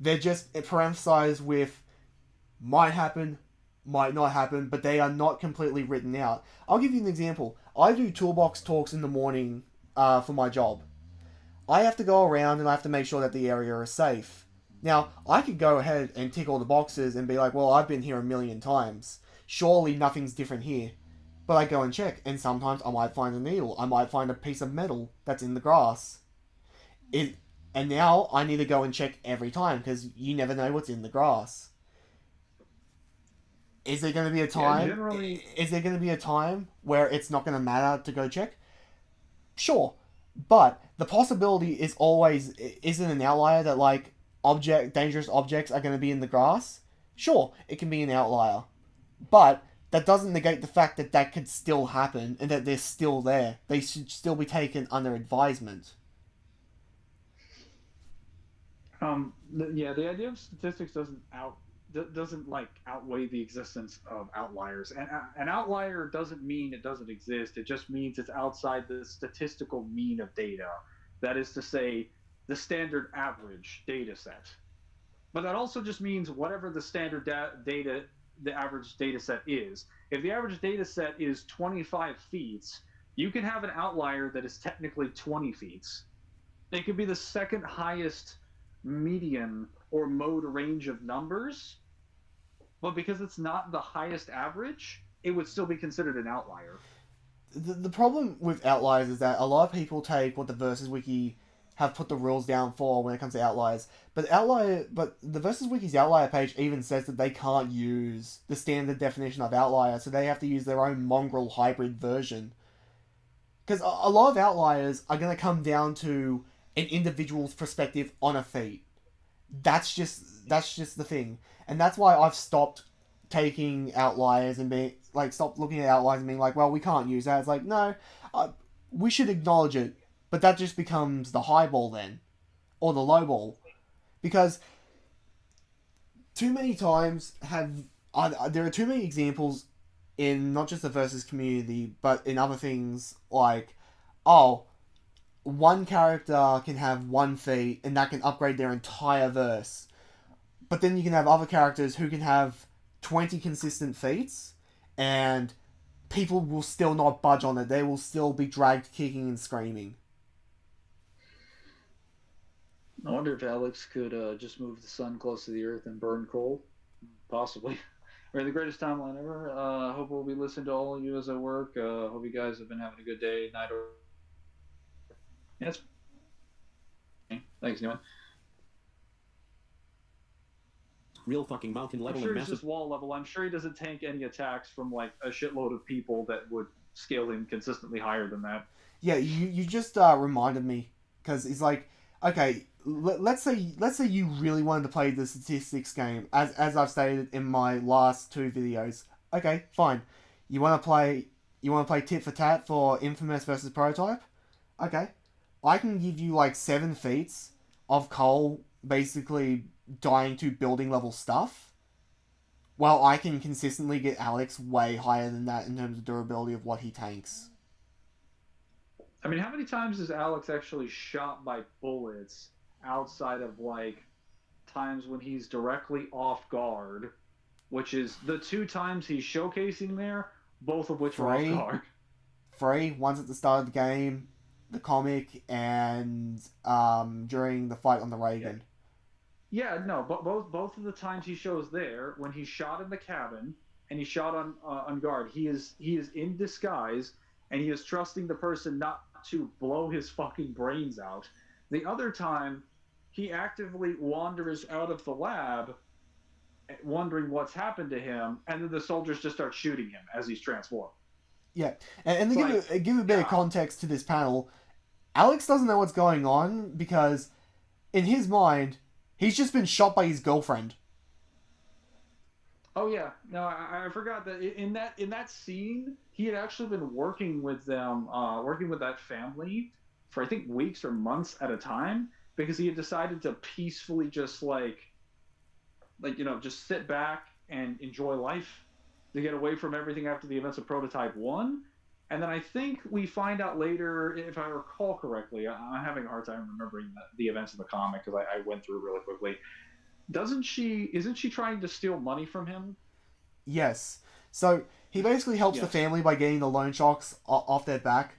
They're just parenthesized with might happen, might not happen, but they are not completely written out. I'll give you an example. I do toolbox talks in the morning for my job. I have to go around and I have to make sure that the area is safe. Now, I could go ahead and tick all the boxes and be like, well, I've been here a million times. Surely nothing's different here. But I go and check, and sometimes I might find a needle. I might find a piece of metal that's in the grass. It, and now I need to go and check every time because you never know what's in the grass. Is there going to be a Yeah, time? generally, Is there going to be a time where it's not going to matter to go check? Sure, but the possibility is always isn't an outlier that like dangerous objects are going to be in the grass. Sure, it can be an outlier, but that doesn't negate the fact that that could still happen and that they're still there. They should still be taken under advisement. yeah, the idea of statistics doesn't like outweigh the existence of outliers. And an outlier doesn't mean it doesn't exist. It just means it's outside the statistical mean of data. That is to say, the standard average data set. But that also just means whatever the standard data, the average data set is. If the average data set is 25 feats, you can have an outlier that is technically 20 feats. It could be the second highest median or mode range of numbers, but because it's not the highest average, it would still be considered an outlier. The problem with outliers is that a lot of people take what the Versus Wiki have put the rules down for when it comes to outliers. But the Versus Wiki's outlier page even says that they can't use the standard definition of outlier, so they have to use their own mongrel hybrid version. Because a lot of outliers are going to come down to an individual's perspective on a feat. That's just the thing, and that's why I've stopped taking outliers and being like stopped looking at outliers and being like, well, we can't use that. It's like no, we should acknowledge it, but that just becomes the high ball then, or the low ball, because too many times there are too many examples in not just the versus community, but in other things like, oh, one character can have one feat and that can upgrade their entire verse. But then you can have other characters who can have 20 consistent feats and people will still not budge on it. They will still be dragged kicking and screaming. I wonder if Alex could just move the sun close to the earth and burn coal. Possibly. We're the greatest timeline ever. Hope we'll be listening to all of you as I work. Hope you guys have been having a good day, night, or yes. Thanks, Newman. Real fucking mountain I'm level sure and he's massive. just wall level. I'm sure he doesn't tank any attacks from like a shitload of people that would scale him consistently higher than that. Yeah, you just reminded me because it's like okay, let's say you really wanted to play the statistics game, as I've stated in my last two videos. Okay, fine. You want to play tit for tat for Infamous versus Prototype? Okay, I can give you like 7 feats of Cole basically dying to building level stuff, while I can consistently get Alex way higher than that in terms of durability of what he tanks. I mean, how many times is Alex actually shot by bullets outside of like times when he's directly off guard, which is the 2 times he's showcasing there, both of which were off Three, guard. once at the start of the game, the comic, and during the fight on the Reagan. Yeah, no, but both of the times he shows there, when he's shot in the cabin and he's shot on guard, he is in disguise and he is trusting the person not to blow his fucking brains out. The other time, he actively wanders out of the lab, wondering what's happened to him, and then the soldiers just start shooting him as he's transformed. Yeah, and to Like, give a bit of context to this panel, Alex doesn't know what's going on because, in his mind, he's just been shot by his girlfriend. Oh yeah, no, I forgot that in that scene, he had actually been working with them, working with that family for I think weeks or months at a time because he had decided to peacefully just just sit back and enjoy life to get away from everything after the events of Prototype 1. And then I think we find out later, if I recall correctly, I'm having a hard time remembering the events of the comic because I went through really quickly. Isn't she trying to steal money from him? Yes. So he basically helps the family by getting the loan sharks off their back,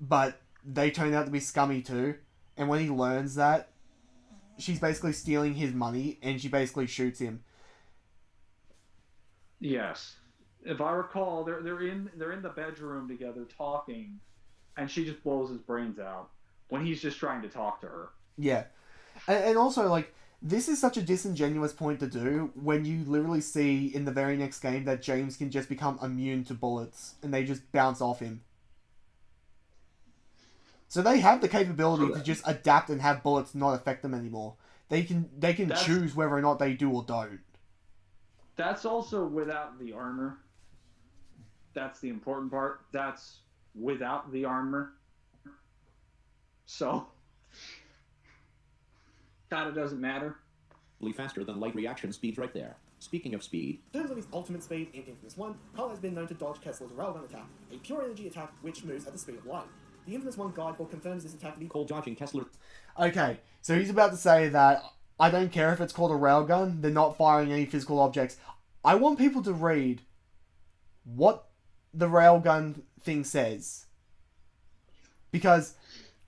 but they turn out to be scummy too. And when he learns that, she's basically stealing his money, and she basically shoots him. Yes. If I recall, they're in the bedroom together talking, and she just blows his brains out when he's just trying to talk to her. Yeah. And also, like, this is such a disingenuous point to do when you literally see in the very next game that James can just become immune to bullets, and they just bounce off him. So they have the capability to just adapt and have bullets not affect them anymore. They can choose whether or not they do or don't. That's also without the armor. That's the important part. That's without the armor. So kind of doesn't matter. Faster than light reaction speed right there. Speaking of speed, In terms of his ultimate speed in Infamous 1, Carl has been known to dodge Kessler's railgun attack, a pure energy attack which moves at the speed of light. The Infamous 1 guidebook confirms this attack to be Cole dodging Kessler. Okay, so he's about to say that I don't care if it's called a railgun, they're not firing any physical objects. I want people to read what the railgun thing says. Because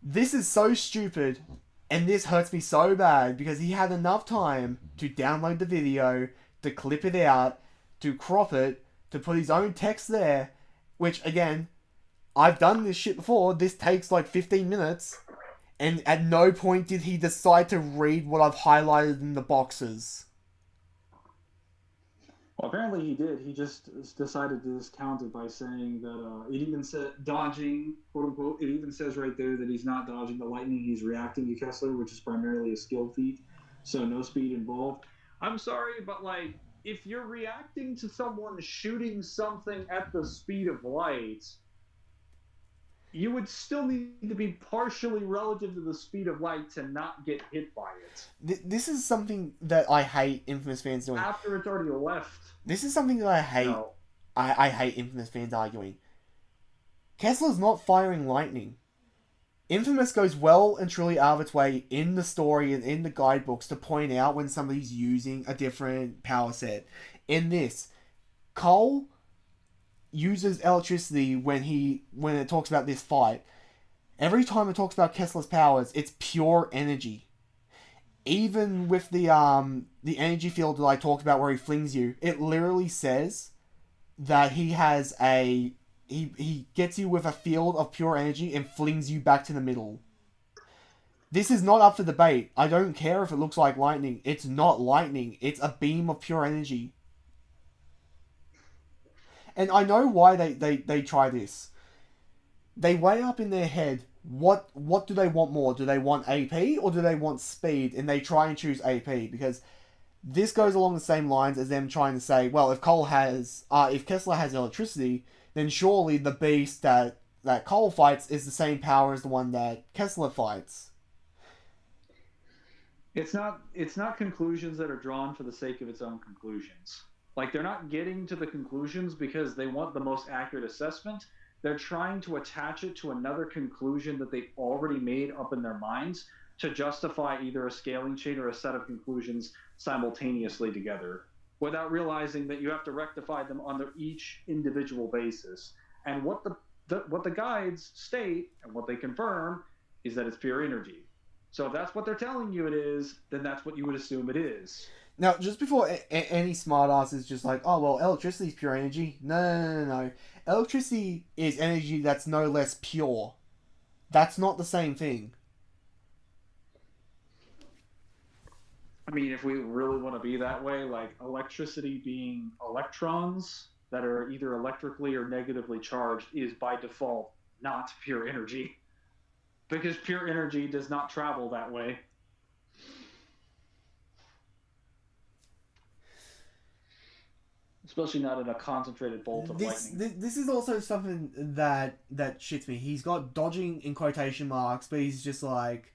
this is so stupid, and this hurts me so bad, because he had enough time to download the video, to clip it out, to crop it, to put his own text there, which, again, I've done this shit before, this takes like 15 minutes, and at no point did he decide to read what I've highlighted in the boxes. Well, apparently he did. He just decided to discount it by saying that it even said dodging, quote unquote. It even says right there that he's not dodging the lightning. He's reacting to Kessler, which is primarily a skill feat, so no speed involved. I'm sorry, but like if you're reacting to someone shooting something at the speed of light, you would still need to be partially relative to the speed of light to not get hit by it. This is something that I hate Infamous fans doing. After it's already left. This is something that I hate. No. I hate Infamous fans arguing. Kessler's not firing lightning. Infamous goes well and truly out of its way in the story and in the guidebooks to point out when somebody's using a different power set. In this, Cole uses electricity when it talks about this fight. Every time it talks about Kessler's powers, it's pure energy. Even with the energy field that I talked about where he flings you, it literally says that he has he gets you with a field of pure energy and flings you back to the middle. This is not up for debate. I don't care if it looks like lightning. It's not lightning. It's a beam of pure energy. And I know why they try this. They weigh up in their head what do they want more? Do they want AP or do they want speed? And they try and choose AP because this goes along the same lines as them trying to say, well, if Kessler has electricity, then surely the beast that Cole fights is the same power as the one that Kessler fights. It's not conclusions that are drawn for the sake of its own conclusions. Like, they're not getting to the conclusions because they want the most accurate assessment. They're trying to attach it to another conclusion that they've already made up in their minds to justify either a scaling chain or a set of conclusions simultaneously together, without realizing that you have to rectify them on their each individual basis. And what the guides state and what they confirm is that it's pure energy. So if that's what they're telling you it is, then that's what you would assume it is. Now, just before any smartass is just like, oh, well, electricity is pure energy. No. Electricity is energy that's no less pure. That's not the same thing. I mean, if we really want to be that way, like electricity being electrons that are either electrically or negatively charged is by default not pure energy. Because pure energy does not travel that way. Especially not in a concentrated bolt of lightning. This is also something that shits me. He's got dodging in quotation marks, but he's just like...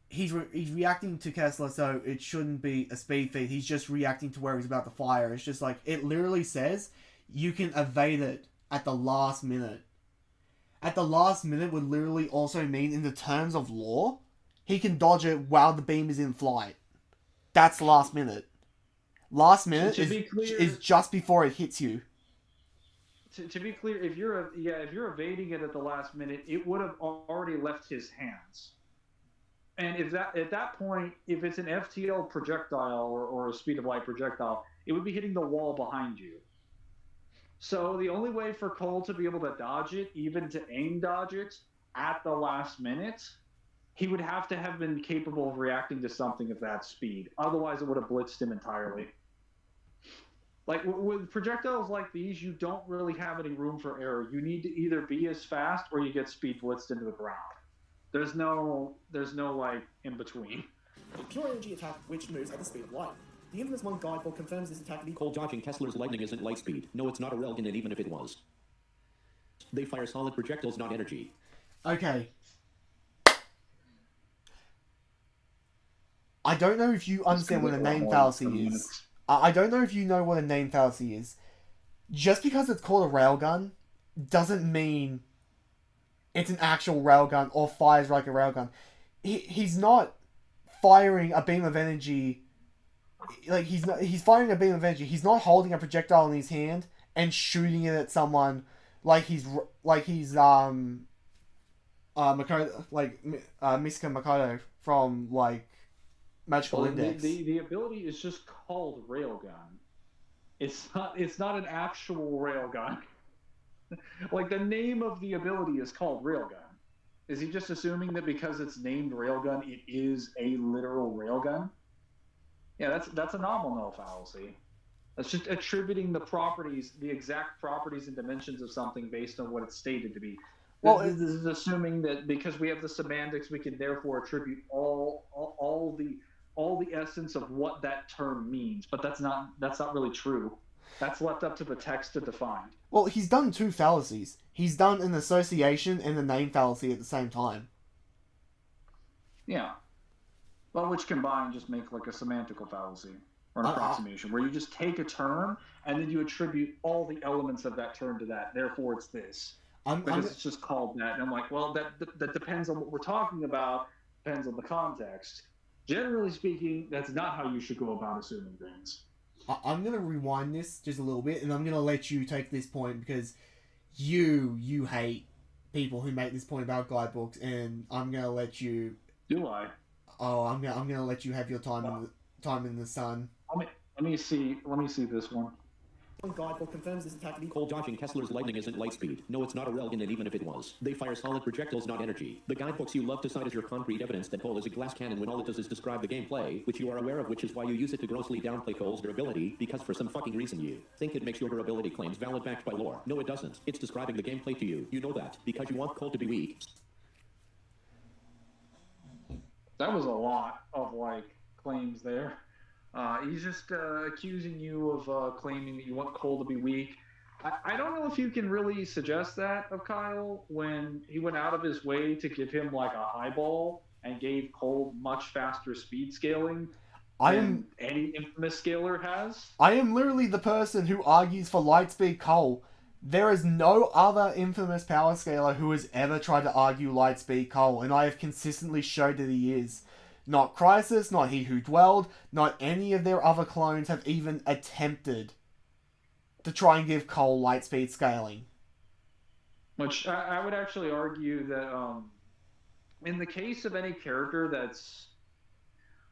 He's reacting to Kessler, so it shouldn't be a speed feat. He's just reacting to where he's about to fire. It's just like, it literally says you can evade it at the last minute. At the last minute would literally also mean, in the terms of lore, he can dodge it while the beam is in flight. That's last minute. Last minute is just before it hits you. To be clear, if you're evading it at the last minute, it would have already left his hands. And if that at that point, if it's an FTL projectile or a speed of light projectile, it would be hitting the wall behind you. So the only way for Cole to be able to dodge it, even to aim dodge it at the last minute, he would have to have been capable of reacting to something of that speed. Otherwise, it would have blitzed him entirely. Like, with projectiles like these, you don't really have any room for error. You need to either be as fast or you get speed blitzed into the ground. There's no like in between. A pure energy attack which moves at the speed of light. The infamous one guidebook confirms this attack to be Cole dodging Kessler's lightning isn't light speed. No, it's not a railgun, and even if it was. They fire solid projectiles, not energy. Okay. I don't know if you understand what a name fallacy is. I don't know if you know what a name fallacy is. Just because it's called a railgun doesn't mean it's an actual railgun or fires like a railgun. He's not firing a beam of energy. Like, he's firing a beam of energy. He's not holding a projectile in his hand and shooting it at someone Makoto, Misaka Makoto from Magical Index. The ability is just called railgun. It's not an actual railgun. Like, the name of the ability is called railgun. Is he just assuming that because it's named railgun, it is a literal railgun? Yeah, that's a nominal fallacy. That's just attributing the exact properties and dimensions of something based on what it's stated to be. Well, this is assuming that because we have the semantics, we can therefore attribute all the essence of what that term means. But that's not really true. That's left up to the text to define. Well, he's done two fallacies. He's done an association and a name fallacy at the same time. Yeah. Well, which combined just make like a semantical fallacy or an approximation, where you just take a term and then you attribute all the elements of that term to that. Therefore, it's this. It's just called that. And I'm like, well, that depends on what we're talking about, depends on the context. Generally speaking, that's not how you should go about assuming things. I'm going to rewind this just a little bit, and I'm going to let you take this point, because you hate people who make this point about guidebooks, and I'm going to let you... Do I? Oh, I'm going to let you have your time in the sun. Let me see this one. Guidebook confirms this attack to be Cole dodging Kessler's lightning isn't light speed. No, it's not a railgun, and even if it was. They fire solid projectiles, not energy. The guidebooks you love to cite as your concrete evidence that Cole is a glass cannon when all it does is describe the gameplay, which you are aware of, which is why you use it to grossly downplay Cole's durability, because for some fucking reason you think it makes your durability claims valid backed by lore. No, it doesn't. It's describing the gameplay to you. You know that, because you want Cole to be weak. That was a lot of like claims there. He's just accusing you of claiming that you want Cole to be weak. I don't know if you can really suggest that of Kyle when he went out of his way to give him like a high ball and gave Cole much faster speed scaling I than am any infamous scaler has. I am literally the person who argues for Lightspeed Cole. There is no other infamous power scaler who has ever tried to argue Lightspeed Cole, and I have consistently showed that he is. Not Crisis, not He Who Dwelled, not any of their other clones have even attempted to try and give Cole Lightspeed scaling. Which I would actually argue that in the case of any character that's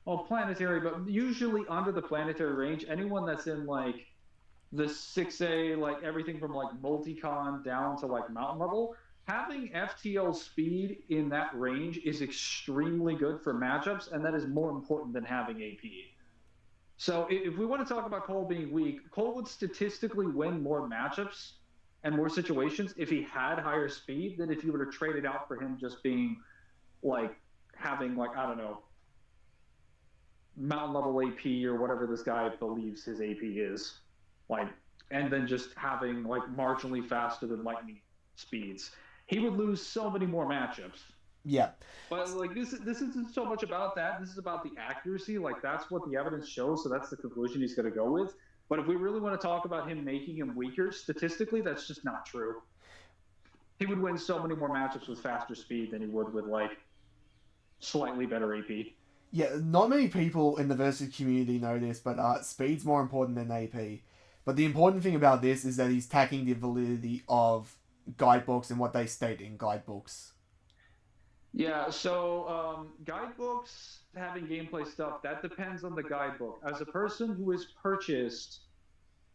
well planetary, but usually under the planetary range, anyone that's in like the 6A, like everything from like multicon down to like mountain level, having FTL speed in that range is extremely good for matchups, and that is more important than having AP. So if we want to talk about Cole being weak, Cole would statistically win more matchups and more situations if he had higher speed than if you were to trade it out for him just being like having like, I don't know, mountain level AP or whatever this guy believes his AP is. Like, and then just having like marginally faster than lightning speeds. He would lose so many more matchups. Yeah. But like this isn't so much about that. This is about the accuracy. Like that's what the evidence shows. So that's the conclusion he's going to go with. But if we really want to talk about him making him weaker, statistically, that's just not true. He would win so many more matchups with faster speed than he would with like slightly better AP. Yeah, not many people in the versus community know this, but speed's more important than AP. But the important thing about this is that he's tacking the validity of guidebooks and what they state in guidebooks. Yeah, so guidebooks having gameplay stuff, that depends on the guidebook. As a person who has purchased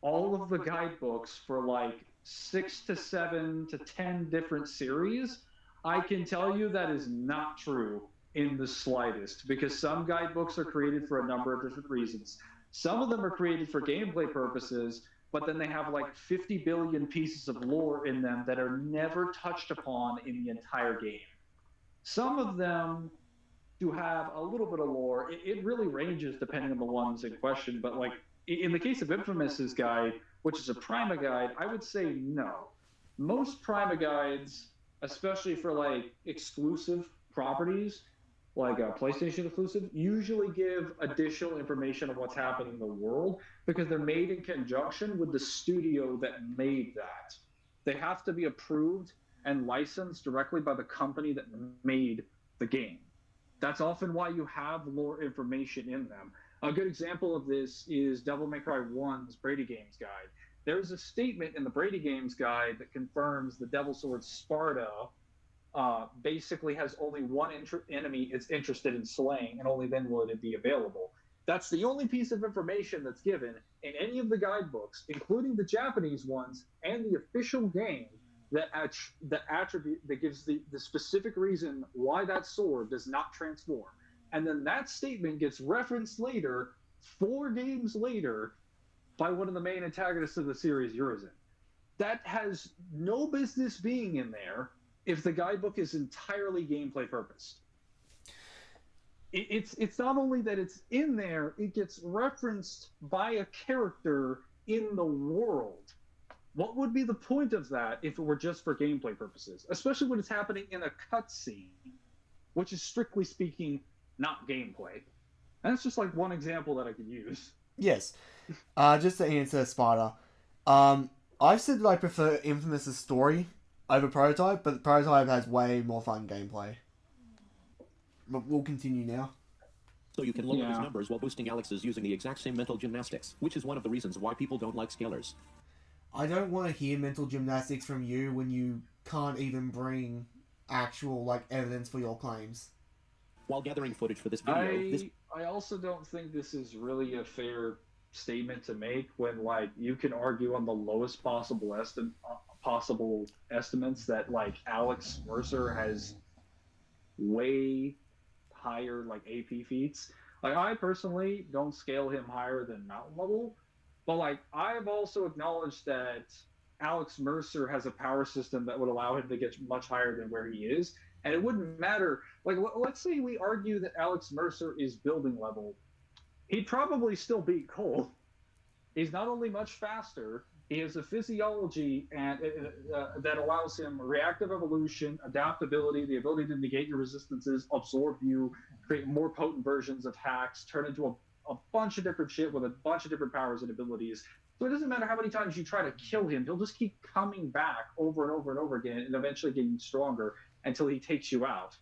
all of the guidebooks for like 6 to 7 to 10 different series, I can tell you that is not true in the slightest, because some guidebooks are created for a number of different reasons. Some of them are created for gameplay purposes, but then they have like 50 billion pieces of lore in them that are never touched upon in the entire game. Some of them do have a little bit of lore. It really ranges depending on the ones in question, but like in the case of Infamous's guide, which is a Prima guide, I would say no. Most Prima guides, especially for like exclusive properties, like a PlayStation exclusive, usually give additional information on what's happening in the world because they're made in conjunction with the studio that made that. They have to be approved and licensed directly by the company that made the game. That's often why you have lore information in them. A good example of this is Devil May Cry 1's Brady Games Guide. There's a statement in the Brady Games Guide that confirms the Devil Sword Sparta basically has only one enemy it's interested in slaying, and only then will it be available. That's the only piece of information that's given in any of the guidebooks, including the Japanese ones and the official game, that attribute that gives the specific reason why that sword does not transform. And then that statement gets referenced later, 4 games later, by one of the main antagonists of the series, Urizen. That has no business being in there if the guidebook is entirely gameplay purposed. It's not only that it's in there, it gets referenced by a character in the world. What would be the point of that if it were just for gameplay purposes? Especially when it's happening in a cutscene, which is strictly speaking not gameplay. And that's just like one example that I could use. Yes. Just to answer Sparta, I've said that I prefer Infamous' story over Prototype, but Prototype has way more fun gameplay. But we'll continue now. So you can lower his numbers while boosting Alex's using the exact same mental gymnastics, which is one of the reasons why people don't like scalers. I don't want to hear mental gymnastics from you when you can't even bring actual like evidence for your claims. While gathering footage for this video, I also don't think this is really a fair statement to make when like you can argue on the lowest possible estimates that like Alex Mercer has way higher like AP feats. Like I personally don't scale him higher than mountain level, but like I've also acknowledged that Alex Mercer has a power system that would allow him to get much higher than where he is. And it wouldn't matter. Like, let's say we argue that Alex Mercer is building level. He'd probably still beat Cole. He's not only much faster, he has a physiology and that allows him reactive evolution, adaptability, the ability to negate your resistances, absorb you, create more potent versions of hacks, turn into a bunch of different shit with a bunch of different powers and abilities. So it doesn't matter how many times you try to kill him, he'll just keep coming back over and over and over again and eventually getting stronger until he takes you out.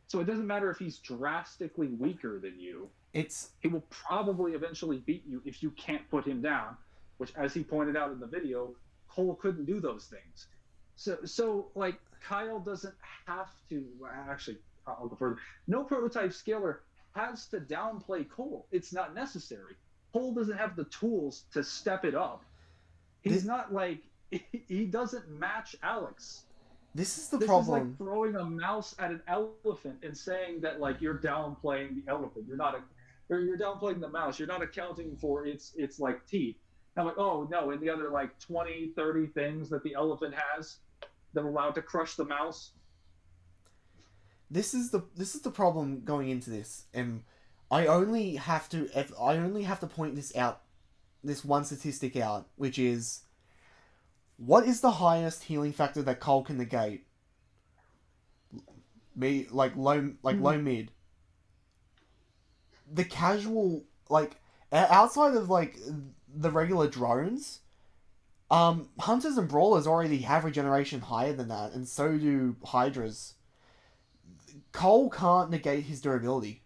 So it doesn't matter if he's drastically weaker than you. He will probably eventually beat you if you can't put him down, which, as he pointed out in the video, Cole couldn't do those things. So like, Kyle doesn't have to. Actually, I'll go further. No prototype scaler has to downplay Cole. It's not necessary. Cole doesn't have the tools to step it up. He's not like, he doesn't match Alex. This is the This problem. is like throwing a mouse at an elephant and saying that, like, you're downplaying the elephant. You're downplaying the mouse. You're not accounting for its like teeth. I'm like, oh no, and the other like 20, 30 things that the elephant has that allow it to crush the mouse. This is the problem going into this, and I only have to point this one statistic out, which is, what is the highest healing factor that Cole can negate? Low mid. The casual, like, outside of like the regular drones, hunters and brawlers already have regeneration higher than that, and so do hydras. Cole can't negate his durability,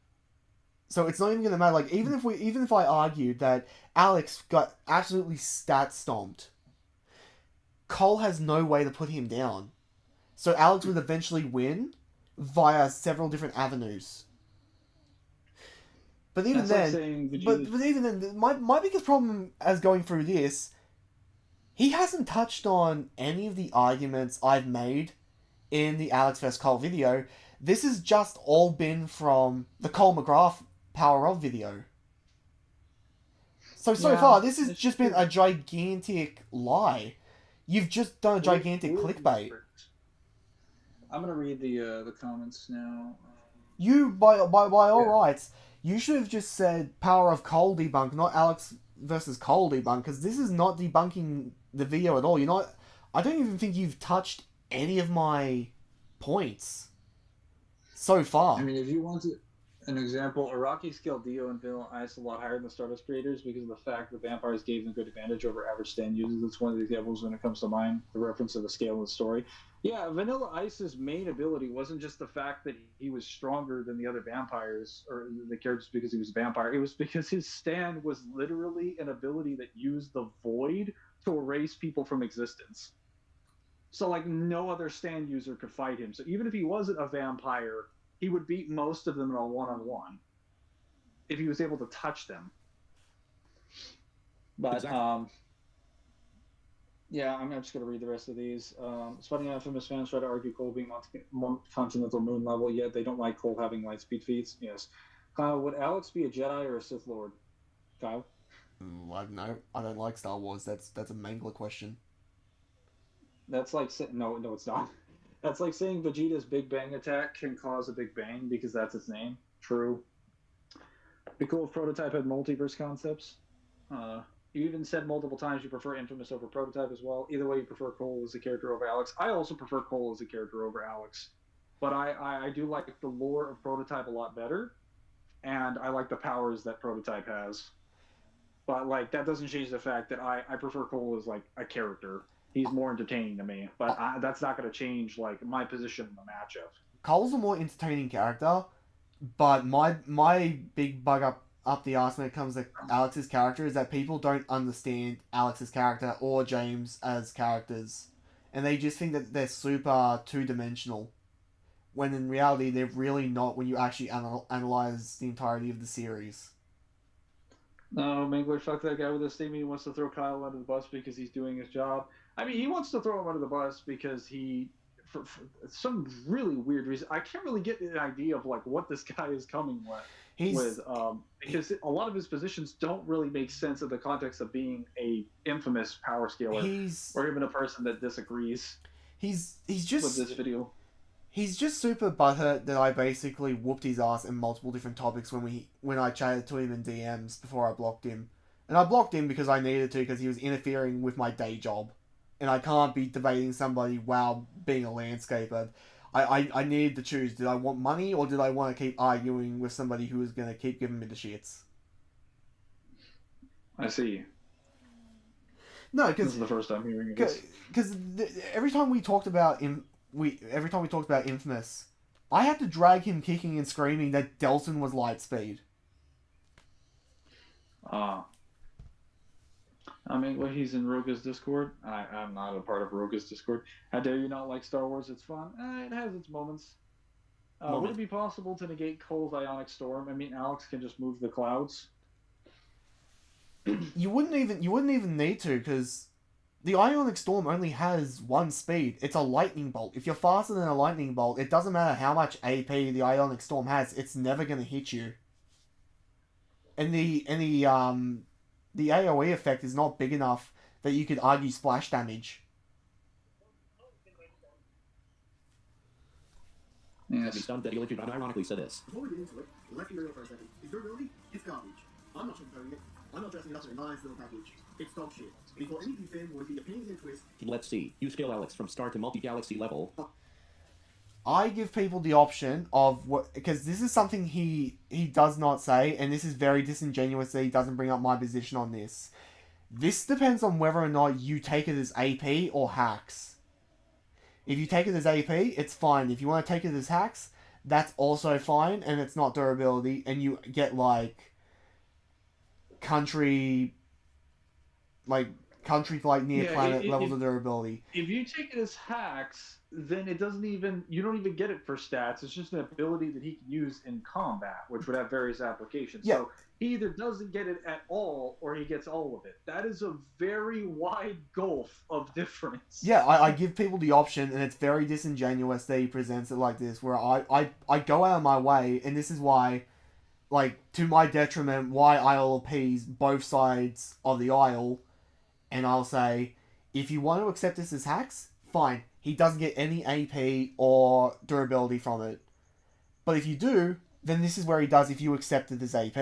so it's not even gonna matter. Like, even if I argued that Alex got absolutely stat stomped, Cole has no way to put him down, so Alex would eventually win via several different avenues. But even then, but even then, my biggest problem as going through this, he hasn't touched on any of the arguments I've made in the Alex vs. Cole video. This has just all been from the Cole McGrath Power of video. So far, this has just been a gigantic lie. You've just done a gigantic clickbait. I'm gonna read the comments now. You, by all rights, you should have just said Power of Cole debunk, not Alex versus Cole debunk, because this is not debunking the video at all. You're not. I don't even think you've touched any of my points so far. I mean, if you want an example, Iraqi scaled Dio and Vanilla Ice a lot higher than the Stardust creators because of the fact that vampires gave them good advantage over average stand users. That's one of the examples when it comes to mind, the reference to the scale of the story. Yeah, Vanilla Ice's main ability wasn't just the fact that he was stronger than the other vampires or the characters because he was a vampire. It was because his stand was literally an ability that used the void to erase people from existence. So, like, no other stand user could fight him. So even if he wasn't a vampire, he would beat most of them in a one-on-one if he was able to touch them. But Exactly. yeah, I'm just going to read the rest of these. Spotting Infamous fans try to argue Cole being Continental Moon level, yet they don't like Cole having light speed feats. Yes. Kyle, would Alex be a Jedi or a Sith Lord? Kyle? I don't know. I don't like Star Wars. That's a Mangler question. That's like no, it's not. That's like saying Vegeta's Big Bang attack can cause a Big Bang because that's its name. True. Be cool if Prototype had multiverse concepts. You even said multiple times you prefer Infamous over Prototype as well. Either way, you prefer Cole as a character over Alex. I also prefer Cole as a character over Alex. But I do like the lore of Prototype a lot better. And I like the powers that Prototype has. But, like, that doesn't change the fact that I prefer Cole as, like, a character. He's more entertaining to me, but that's not going to change, like, my position in the matchup. Cole's a more entertaining character, but my big bug up the arse when it comes to Alex's character is that people don't understand Alex's character or James as characters, and they just think that they're super two-dimensional, when in reality they're really not when you actually analyze the entirety of the series. No, Mangler, fuck that guy with his statement. He wants to throw Kyle under the bus because he's doing his job. I mean, he wants to throw him under the bus because for some really weird reason. I can't really get an idea of, like, what this guy is coming with. Because a lot of his positions don't really make sense in the context of being a infamous power scaler or even a person that disagrees he's just with this video. He's just super butthurt that I basically whooped his ass in multiple different topics when I chatted to him in DMs before I blocked him. And I blocked him because I needed to because he was interfering with my day job. And I can't be debating somebody while being a landscaper. I needed to choose. Did I want money or did I want to keep arguing with somebody who was going to keep giving me the shits? I see. No, This because is the first time hearing of this. because every time we talked about Infamous, I had to drag him kicking and screaming that Delson was Lightspeed. I mean, well, he's in Roga's Discord. I'm not a part of Roga's Discord. How dare you not like Star Wars? It's fun. It has its moments. Would it be possible to negate Cole's Ionic Storm? I mean, Alex can just move the clouds. You wouldn't even need to, because the Ionic Storm only has one speed. It's a lightning bolt. If you're faster than a lightning bolt, it doesn't matter how much AP the Ionic Storm has. It's never gonna hit you. And the AoE effect is not big enough that you could argue splash damage. Yes. Be stunned that he literally unironically said this. Before we get into it, let's be real for a second. His durability, it's garbage. I'm not sugarcoating it. I'm not dressing it up in a nice little package. It's dog shit. Before any of you fanboys get your panties in a twist. Let's see. You scale Alex from star to multi-galaxy level. I give people the option of what, because this is something he does not say, and this is very disingenuous that he doesn't bring up my position on this. This depends on whether or not you take it as AP or hacks. If you take it as AP, it's fine. If you want to take it as hacks, that's also fine, and it's not durability, and you get like country near planet levels of durability. If you take it as hacks, then you don't even get it for stats. It's just an ability that he can use in combat, which would have various applications. Yeah. So he either doesn't get it at all or he gets all of it. That is a very wide gulf of difference. Yeah, I give people the option, and it's very disingenuous that he presents it like this, where I go out of my way, and this is why, like, to my detriment, why I'll appease both sides of the aisle, and I'll say, if you want to accept this as hacks, fine. He doesn't get any AP or durability from it. But if you do, then this is where he does if you accept it as AP.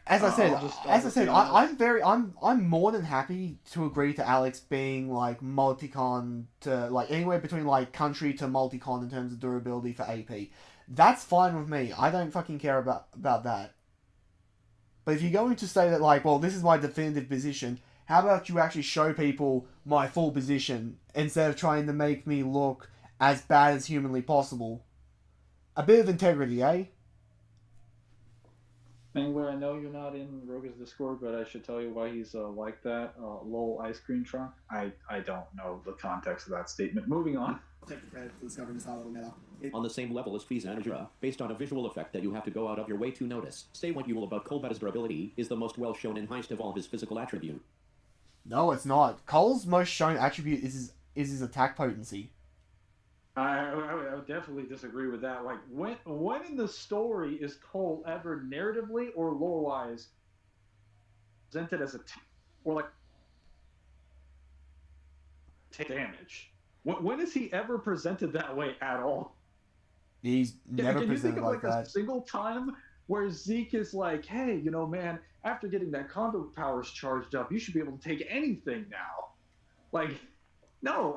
As I said, I'm more than happy to agree to Alex being like multicon to like anywhere between like country to multicon in terms of durability for AP. That's fine with me. I don't fucking care about that. But if you're going to say that like, well, this is my definitive position, how about you actually show people my full position instead of trying to make me look as bad as humanly possible? A bit of integrity, eh? Mangler, I know you're not in Roga's Discord, but I should tell you why he's like that. Lol ice cream truck. I don't know the context of that statement. Moving on. Take the credit for discovering this high level meta. On the same level as Feats and Jura, based on a visual effect that you have to go out of your way to notice. Say what you will about Colbata's durability is the most well shown and highest of all his physical attribute. No, it's not. Cole's most shown attribute is his attack potency. I would definitely disagree with that. Like, when in the story is Cole ever narratively or lore-wise presented as or like take damage? When is he ever presented that way at all? He's never Can you think presented of like that. a single time where Zeke is like, hey, man, after getting that conduit powers charged up, you should be able to take anything now. Like, no,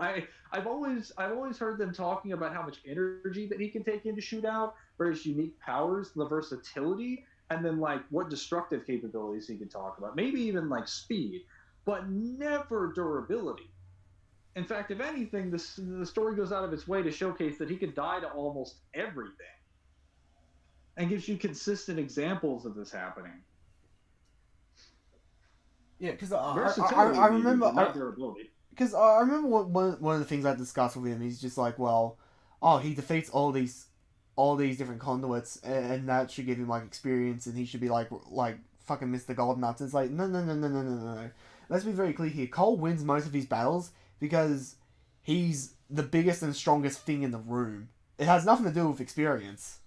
I've always heard them talking about how much energy that he can take into shootout, various unique powers, the versatility, and then like what destructive capabilities he can talk about. Maybe even like speed, but never durability. In fact, if anything, the story goes out of its way to showcase that he can die to almost everything, and gives you consistent examples of this happening. Yeah, because I remember not durability. Because I remember one of the things I discussed with him. He's just like, well, he defeats all these different conduits, and that should give him like experience, and he should be like fucking Mr. Golden Nuts. It's like no. Let's be very clear here. Cole wins most of his battles because he's the biggest and strongest thing in the room. It has nothing to do with experience.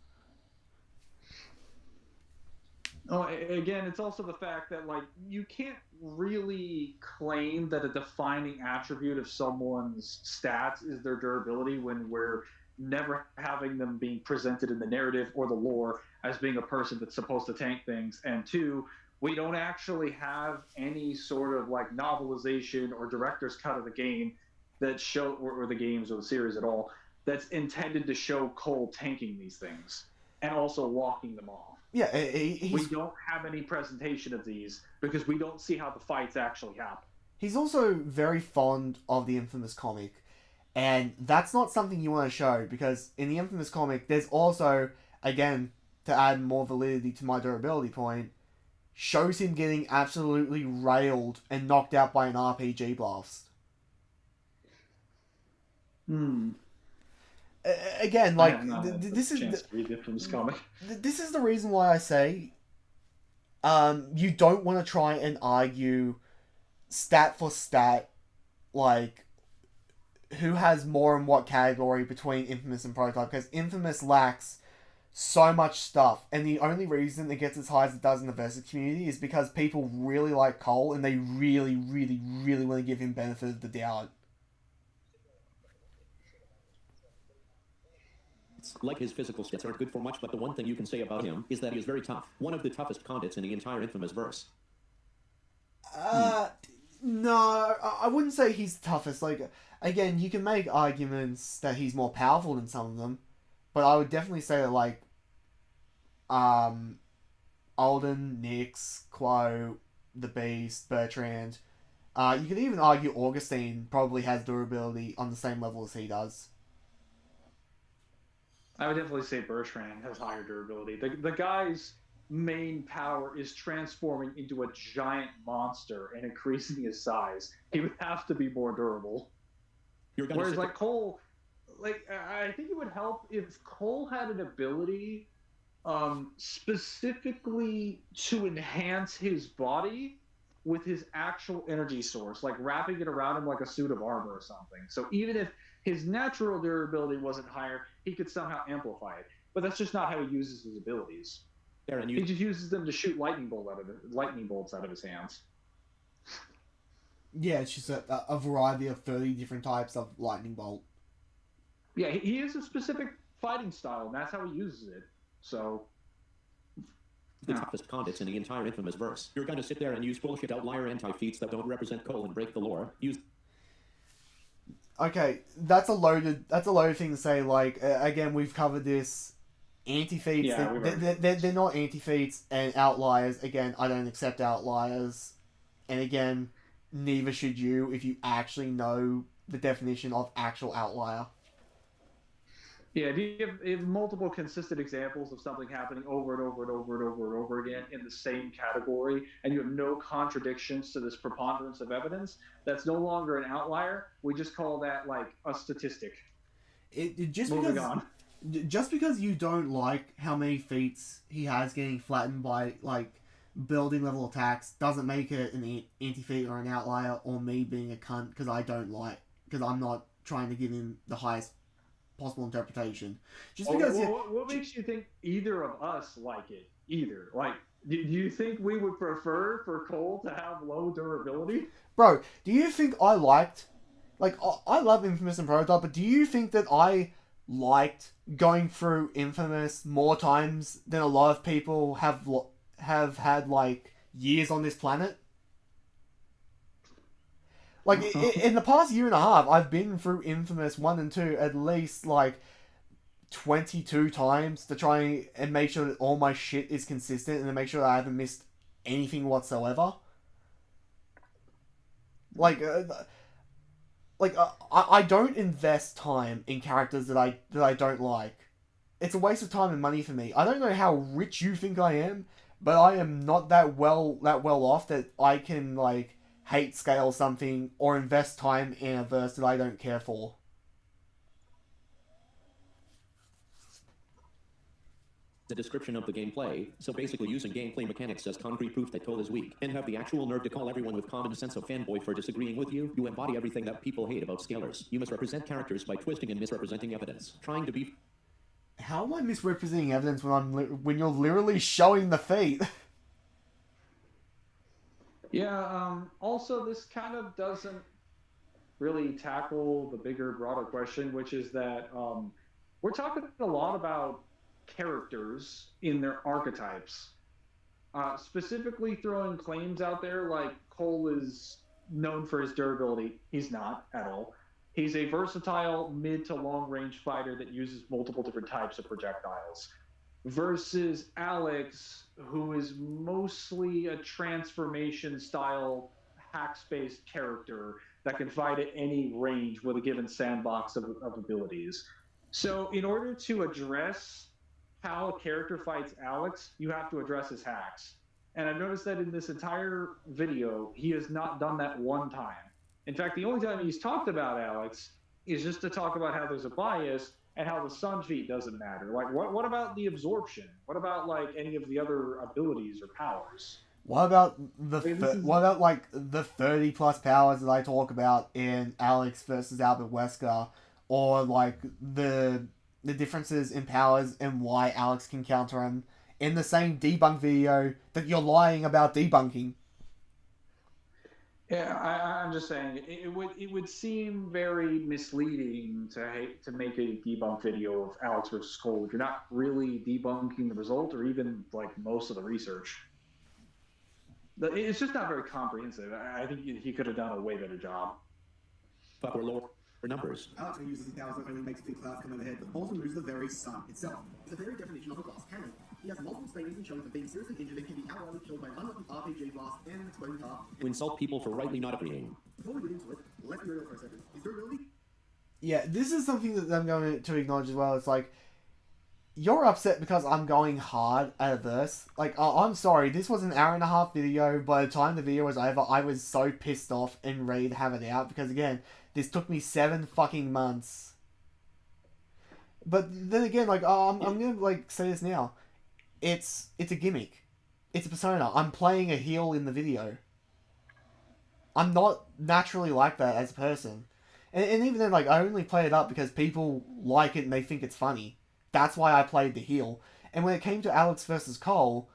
Oh, again, it's also the fact that like you can't really claim that a defining attribute of someone's stats is their durability when we're never having them being presented in the narrative or the lore as being a person that's supposed to tank things. And two, we don't actually have any sort of like novelization or director's cut of the game that show or the games or the series at all that's intended to show Cole tanking these things and also walking them off. Yeah, We don't have any presentation of these because we don't see how the fights actually happen. he's also very fond of the Infamous comic, and that's not something you want to show because in the Infamous comic, there's also, again, to add more validity to my durability point, shows him getting absolutely railed and knocked out by an RPG blast. Again, like this is chance to read it from this comic. This is the reason why I say, you don't want to try and argue stat for stat, like who has more in what category between Infamous and Prototype, because Infamous lacks so much stuff, and the only reason it gets as high as it does in the Versus community is because people really like Cole and they really, really, really want to give him benefit of the doubt. Like his physical stats aren't good for much, but the one thing you can say about him is that he is very tough. One of the toughest condits in the entire Infamous verse. No, I wouldn't say he's the toughest. Like, again, you can make arguments that he's more powerful than some of them, but I would definitely say that, like, Alden, Nyx, Quo, the Beast, Bertrand, you could even argue Augustine probably has durability on the same level as he does. I would definitely say Bertrand has higher durability. The guy's main power is transforming into a giant monster and increasing his size. He would have to be more durable. Whereas, like, Cole, like, I think it would help if Cole had an ability specifically to enhance his body with his actual energy source, like wrapping it around him like a suit of armor or something. So even if his natural durability wasn't higher, he could somehow amplify it. But that's just not how he uses his abilities. He just uses them to shoot lightning bolts out of his hands. Yeah, it's just a variety of 30 different types of lightning bolt. Yeah, he has a specific fighting style, and that's how he uses it. So the toughest condits in the entire Infamous verse. You're gonna sit there and use bullshit outlier anti-feats that don't represent Cole and break the lore. Okay, that's a loaded thing to say. Like, again, we've covered this. Anti-feats, yeah, they're not anti-feats, and outliers, again, I don't accept outliers. And again, neither should you if you actually know the definition of actual outlier. Yeah, if you have multiple consistent examples of something happening over and over and over and over and over again in the same category, and you have no contradictions to this preponderance of evidence, that's no longer an outlier. We just call that, like, a statistic. Just because you don't like how many feats he has getting flattened by, like, building level attacks doesn't make it an anti-feat or an outlier, or me being a cunt because I'm not trying to give him the highest possible interpretation. Just because what makes you think either of us like it either? Like, do you think we would prefer for Cole to have low durability? Bro, do you think I liked, like, I love Infamous and Prototype, but do you think that I liked going through Infamous more times than a lot of people have had, like, years on this planet? Like, in the past year and a half, I've been through Infamous 1 and 2 at least, like, 22 times to try and make sure that all my shit is consistent and to make sure that I haven't missed anything whatsoever. I don't invest time in characters that I don't like. It's a waste of time and money for me. I don't know how rich you think I am, but I am not that well off that I can, like, hate scale something or invest time in a verse that I don't care for. The description of the gameplay, so basically using gameplay mechanics as concrete proof that Cole is weak, and have the actual nerve to call everyone with common sense a fanboy for disagreeing with you. You embody everything that people hate about scalers. You misrepresent characters by twisting and misrepresenting evidence, trying to be... How am I misrepresenting evidence when you're literally showing the feat? Yeah. Also, this kind of doesn't really tackle the bigger, broader question, which is that we're talking a lot about characters in their archetypes, specifically throwing claims out there like Cole is known for his durability. He's not at all. He's a versatile mid to long range fighter that uses multiple different types of projectiles. Versus Alex, who is mostly a transformation style hack based character that can fight at any range with a given sandbox of abilities. So, in order to address how a character fights Alex, you have to address his hacks. And I've noticed that in this entire video, he has not done that one time. In fact, the only time he's talked about Alex is just to talk about how there's a bias and how the sun feat doesn't matter. Like, what about the absorption? What about like any of the other abilities or powers? What about I mean, this is what about like the 30 plus powers that I talk about in Alex versus Albert Wesker, or like the differences in powers and why Alex can counter him in the same debunk video that you're lying about debunking? yeah. I'm just saying it would seem very misleading to make a debunk video of Alex versus Cole if you're not really debunking the result or even like most of the research. It's just not very comprehensive. I think he could have done a way better job. But we're lower numbers. Alex who uses his powers not only makes big clouds come overhead, but also moves the very sun itself. It's the very definition of a glass cannon. He has multiple statements and showing that being seriously injured and can be outrightly killed by an unlucky RPG blast and an exploding car. To insult people for rightly not agreeing. Before we get into it, let's be real for a second. His durability? Yeah, this is something that I'm going to acknowledge as well. It's like, you're upset because I'm going hard at a verse. Like, I'm sorry, this was an hour and a half video. By the time the video was over, I was so pissed off and ready to have it out. Because again, this took me 7 fucking months. But then again, like, I'm gonna, like, say this now. It's a gimmick. It's a persona. I'm playing a heel in the video. I'm not naturally like that as a person. And even then, like, I only play it up because people like it and they think it's funny. That's why I played the heel. And when it came to Alex versus Cole,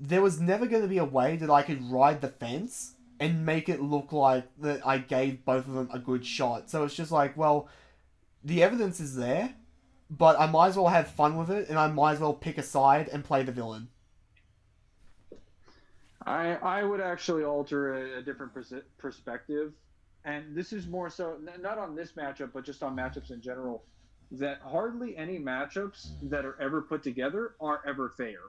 there was never going to be a way that I could ride the fence and make it look like that I gave both of them a good shot. So it's just like, well, the evidence is there, but I might as well have fun with it, and I might as well pick a side and play the villain. I would actually alter a different perspective, and this is more so not on this matchup, but just on matchups in general. That hardly any matchups that are ever put together are ever fair,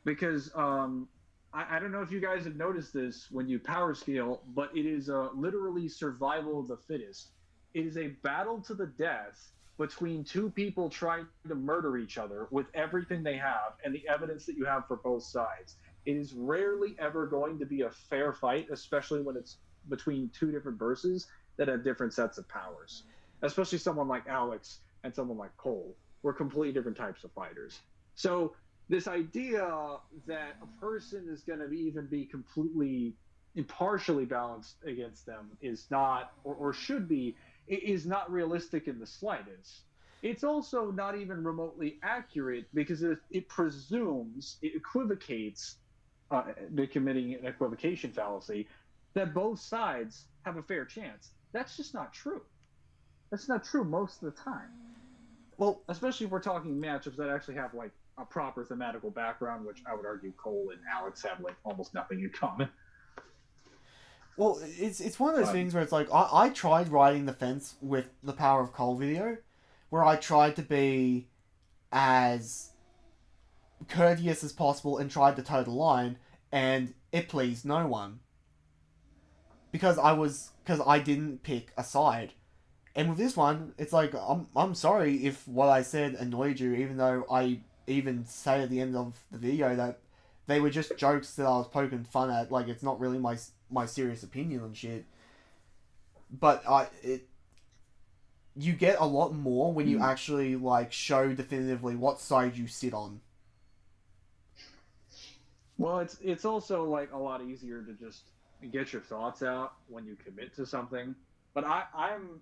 because I don't know if you guys have noticed this when you power scale, but it is literally survival of the fittest. It is a battle to the death between two people trying to murder each other with everything they have and the evidence that you have for both sides. It is rarely ever going to be a fair fight, especially when it's between two different verses that have different sets of powers. Especially someone like Alex and someone like Cole. We're completely different types of fighters. So this idea that a person is going to even be completely impartially balanced against them is not, or should be, is not realistic in the slightest. It's also not even remotely accurate because it presumes, it equivocates, committing an equivocation fallacy, that both sides have a fair chance. That's just not true. That's not true most of the time. Well, Especially if we're talking matchups that actually have like a proper thematical background, which I would argue Cole and Alex have like almost nothing in common. Well, it's one of those things where it's like, I tried riding the fence with the Power of Cole video, where I tried to be as courteous as possible and tried to toe the line, and it pleased no one. Because I didn't pick a side. And with this one, it's like, I'm sorry if what I said annoyed you, even though I even say at the end of the video that they were just jokes that I was poking fun at. Like, it's not really my serious opinion on shit. But you get a lot more when you actually, like, show definitively what side you sit on. Well, it's also like a lot easier to just get your thoughts out when you commit to something. But I'm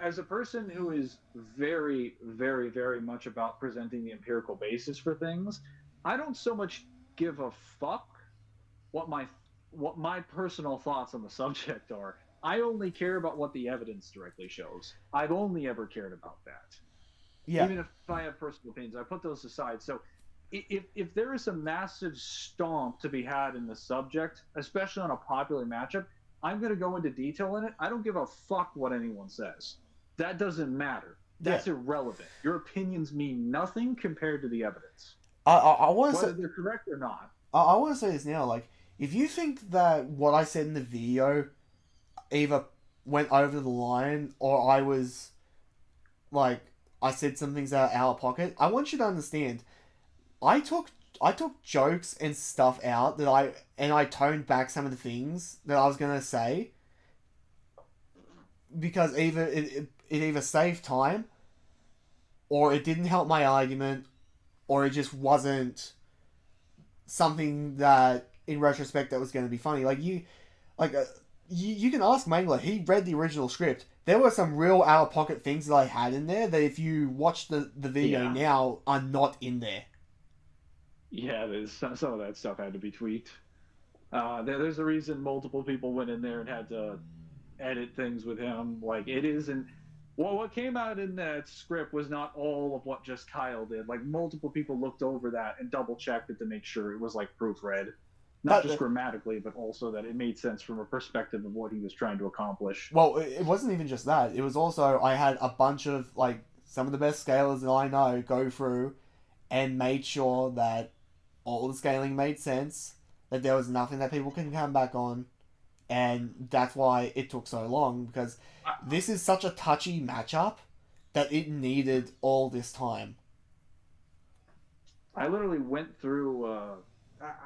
as a person who is very, very, very much about presenting the empirical basis for things, I don't so much give a fuck what my what my personal thoughts on the subject are. I only care about what the evidence directly shows. I've only ever cared about that. Yeah, Even if I have personal opinions, I put those aside. So if there is a massive stomp to be had in the subject, especially on a popular matchup, I'm going to go into detail in it. I don't give a fuck what anyone says. That doesn't matter. yeah. That's irrelevant. Your opinions mean nothing compared to the evidence, I want to say whether they're correct or not. I want to say this now. Like, if you think that what I said in the video either went over the line or I was like I said some things out of pocket, I want you to understand. I took I took jokes and stuff out that I toned back some of the things that I was gonna say because either it either saved time or it didn't help my argument or it just wasn't something that in retrospect that was going to be funny. Like you can ask Mangler. He read the original script. There were some real out of pocket things that I had in there that if you watch the video Yeah. now are not in there. Yeah, some of that stuff had to be tweaked. There's a reason multiple people went in there and had to edit things with him. Like it isn't. Well, what came out in that script was not all of what just Kyle did. Like multiple people looked over that and double checked it to make sure it was like proofread, not That- just grammatically, but also that it made sense from a perspective of what he was trying to accomplish. Well, it wasn't even just that. It was also I had a bunch of like some of the best scalers that I know go through and made sure that all the scaling made sense, that there was nothing that people can come back on, and that's why it took so long because this is such a touchy matchup that it needed all this time. I literally went through.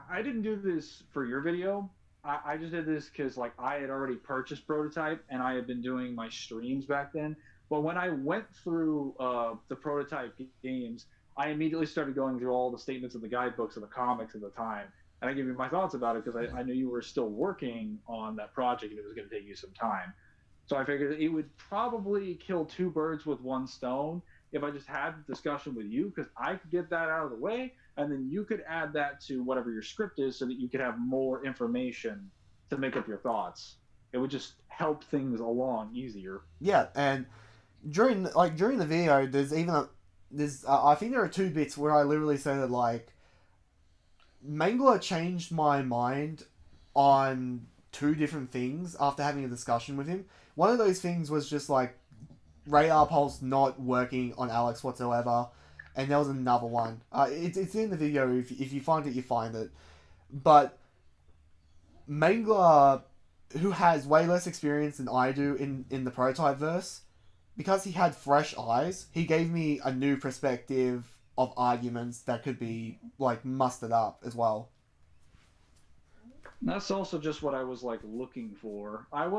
I didn't do this for your video. I just did this because like I had already purchased Prototype and I had been doing my streams back then. But when I went through the Prototype games, I immediately started going through all the statements of the guidebooks of the comics at the time, and I gave you my thoughts about it because I knew you were still working on that project and it was going to take you some time. So I figured it would probably kill two birds with one stone if I just had the discussion with you because I could get that out of the way and then you could add that to whatever your script is so that you could have more information to make up your thoughts. It would just help things along easier. Yeah, and during the video, there's I think there are two bits where I literally say that like Mangler changed my mind on two different things after having a discussion with him. One of those things was just like radar pulse not working on Alex whatsoever, and there was another one. It's in the video. If you find it, you find it. But Mangler, who has way less experience than I do in the prototype verse, because he had fresh eyes, he gave me a new perspective of arguments that could be like mustered up as well. That's also just what I was like looking for. I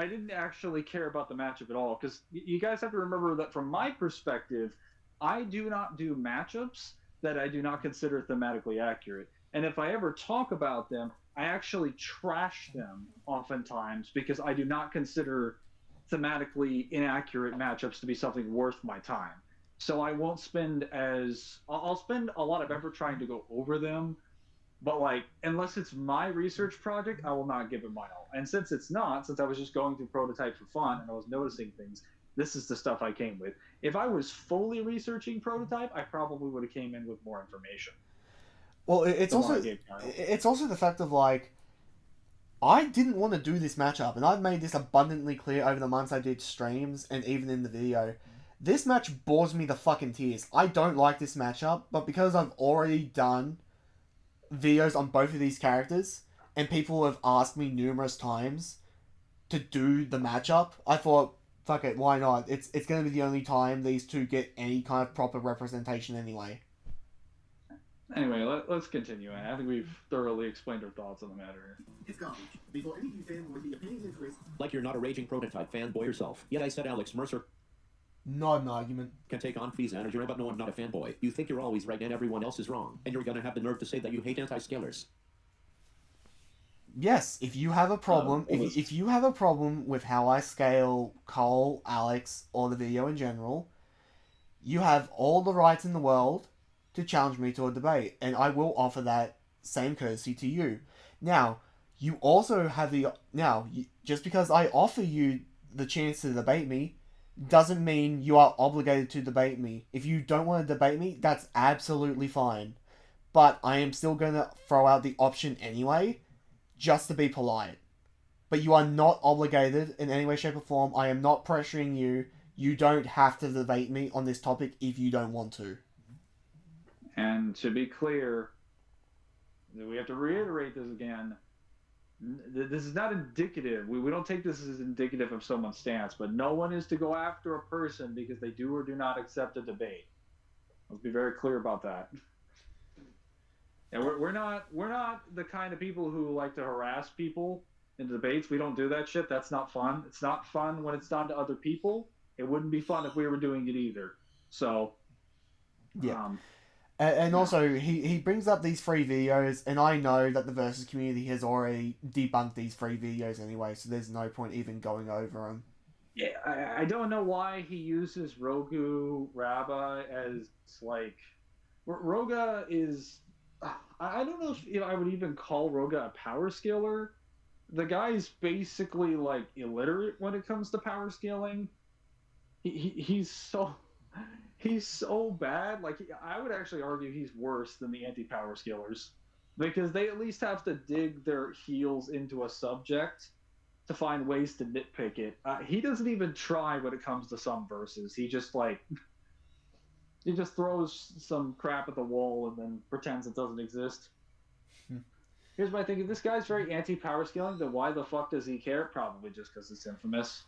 didn't actually care about the matchup at all because you guys have to remember that from my perspective, I do not do matchups that I do not consider thematically accurate. And if I ever talk about them, I actually trash them oftentimes because I do not consider thematically inaccurate matchups to be something worth my time. So I won't spend I'll spend a lot of effort trying to go over them, but like unless it's my research project, I will not give it my all. And since it's not, since I was just going through Prototype for fun and I was noticing things, this is the stuff I came with. If I was fully researching Prototype, I probably would have came in with more information. Well, it's The one I also gave Kyle. it's also the fact of like I didn't want to do this matchup, and I've made this abundantly clear over the months I did streams and even in the video. This match bores me the fucking tears. I don't like this matchup, but because I've already done videos on both of these characters, and people have asked me numerous times to do the matchup, I thought, fuck it, why not? It's going to be the only time these two get any kind of proper representation anyway. Anyway, let's continue. I think we've thoroughly explained our thoughts on the matter. It's garbage. Before any of you fanboys get your opinions into risk, Like you're not a raging Prototype fanboy yourself. Yet I said Alex Mercer Not an argument. can take on feats and you're but no, I'm not a fanboy. You think you're always right and everyone else is wrong. And you're gonna have the nerve to say that you hate anti-scalers. Yes, if you have a problem, if you have a problem with how I scale Cole, Alex, or the video in general, you have all the rights in the world to challenge me to a debate, and I will offer that same courtesy to you. Now, you also have the now. Just because I offer you the chance to debate me, doesn't mean you are obligated to debate me. If you don't want to debate me, that's absolutely fine. But I am still gonna throw out the option anyway, just to be polite. But you are not obligated in any way, shape, or form. I am not pressuring you. You don't have to debate me on this topic if you don't want to. And to be clear, we have to reiterate this again. This is not indicative. We don't take this as indicative of someone's stance, but no one is to go after a person because they do or do not accept a debate. Let's be very clear about that. And we're not the kind of people who like to harass people in debates. We don't do that shit. That's not fun. It's not fun when it's done to other people. It wouldn't be fun if we were doing it either. So, yeah. And also, he brings up these 3 videos, and I know that the Versus community has already debunked these 3 videos anyway, so there's no point even going over them. Yeah, I don't know why he uses Rogu Rabba as, like... Roga is... I don't know if I would even call Roga a power scaler. The guy's basically, like, illiterate when it comes to power scaling. He's so bad. Like, I would actually argue he's worse than the anti-power scalers, because they at least have to dig their heels into a subject to find ways to nitpick it. He doesn't even try when it comes to some verses. He just throws some crap at the wall and then pretends it doesn't exist. Here's my thing: if this guy's very anti-power scaling, then why the fuck does he care? Probably just because it's infamous.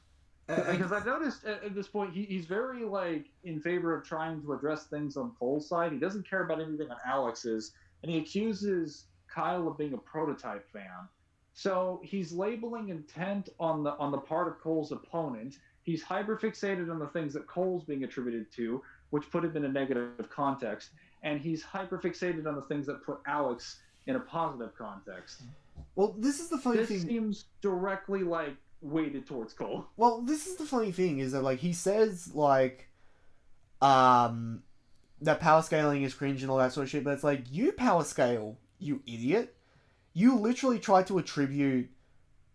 Because I've noticed at this point he's very, like, in favor of trying to address things on Cole's side. He doesn't care about anything on Alex's, and he accuses Kyle of being a prototype fan. So he's labeling intent on the part of Cole's opponent. He's hyperfixated on the things that Cole's being attributed to, which put him in a negative context, and he's hyperfixated on the things that put Alex in a positive context. Well, this is the funny thing. This seems directly, like, weighted towards Cole. Well, this is the funny thing, is that, like, he says, like, that power scaling is cringe and all that sort of shit, but it's like, you power scale, you idiot. You literally tried to attribute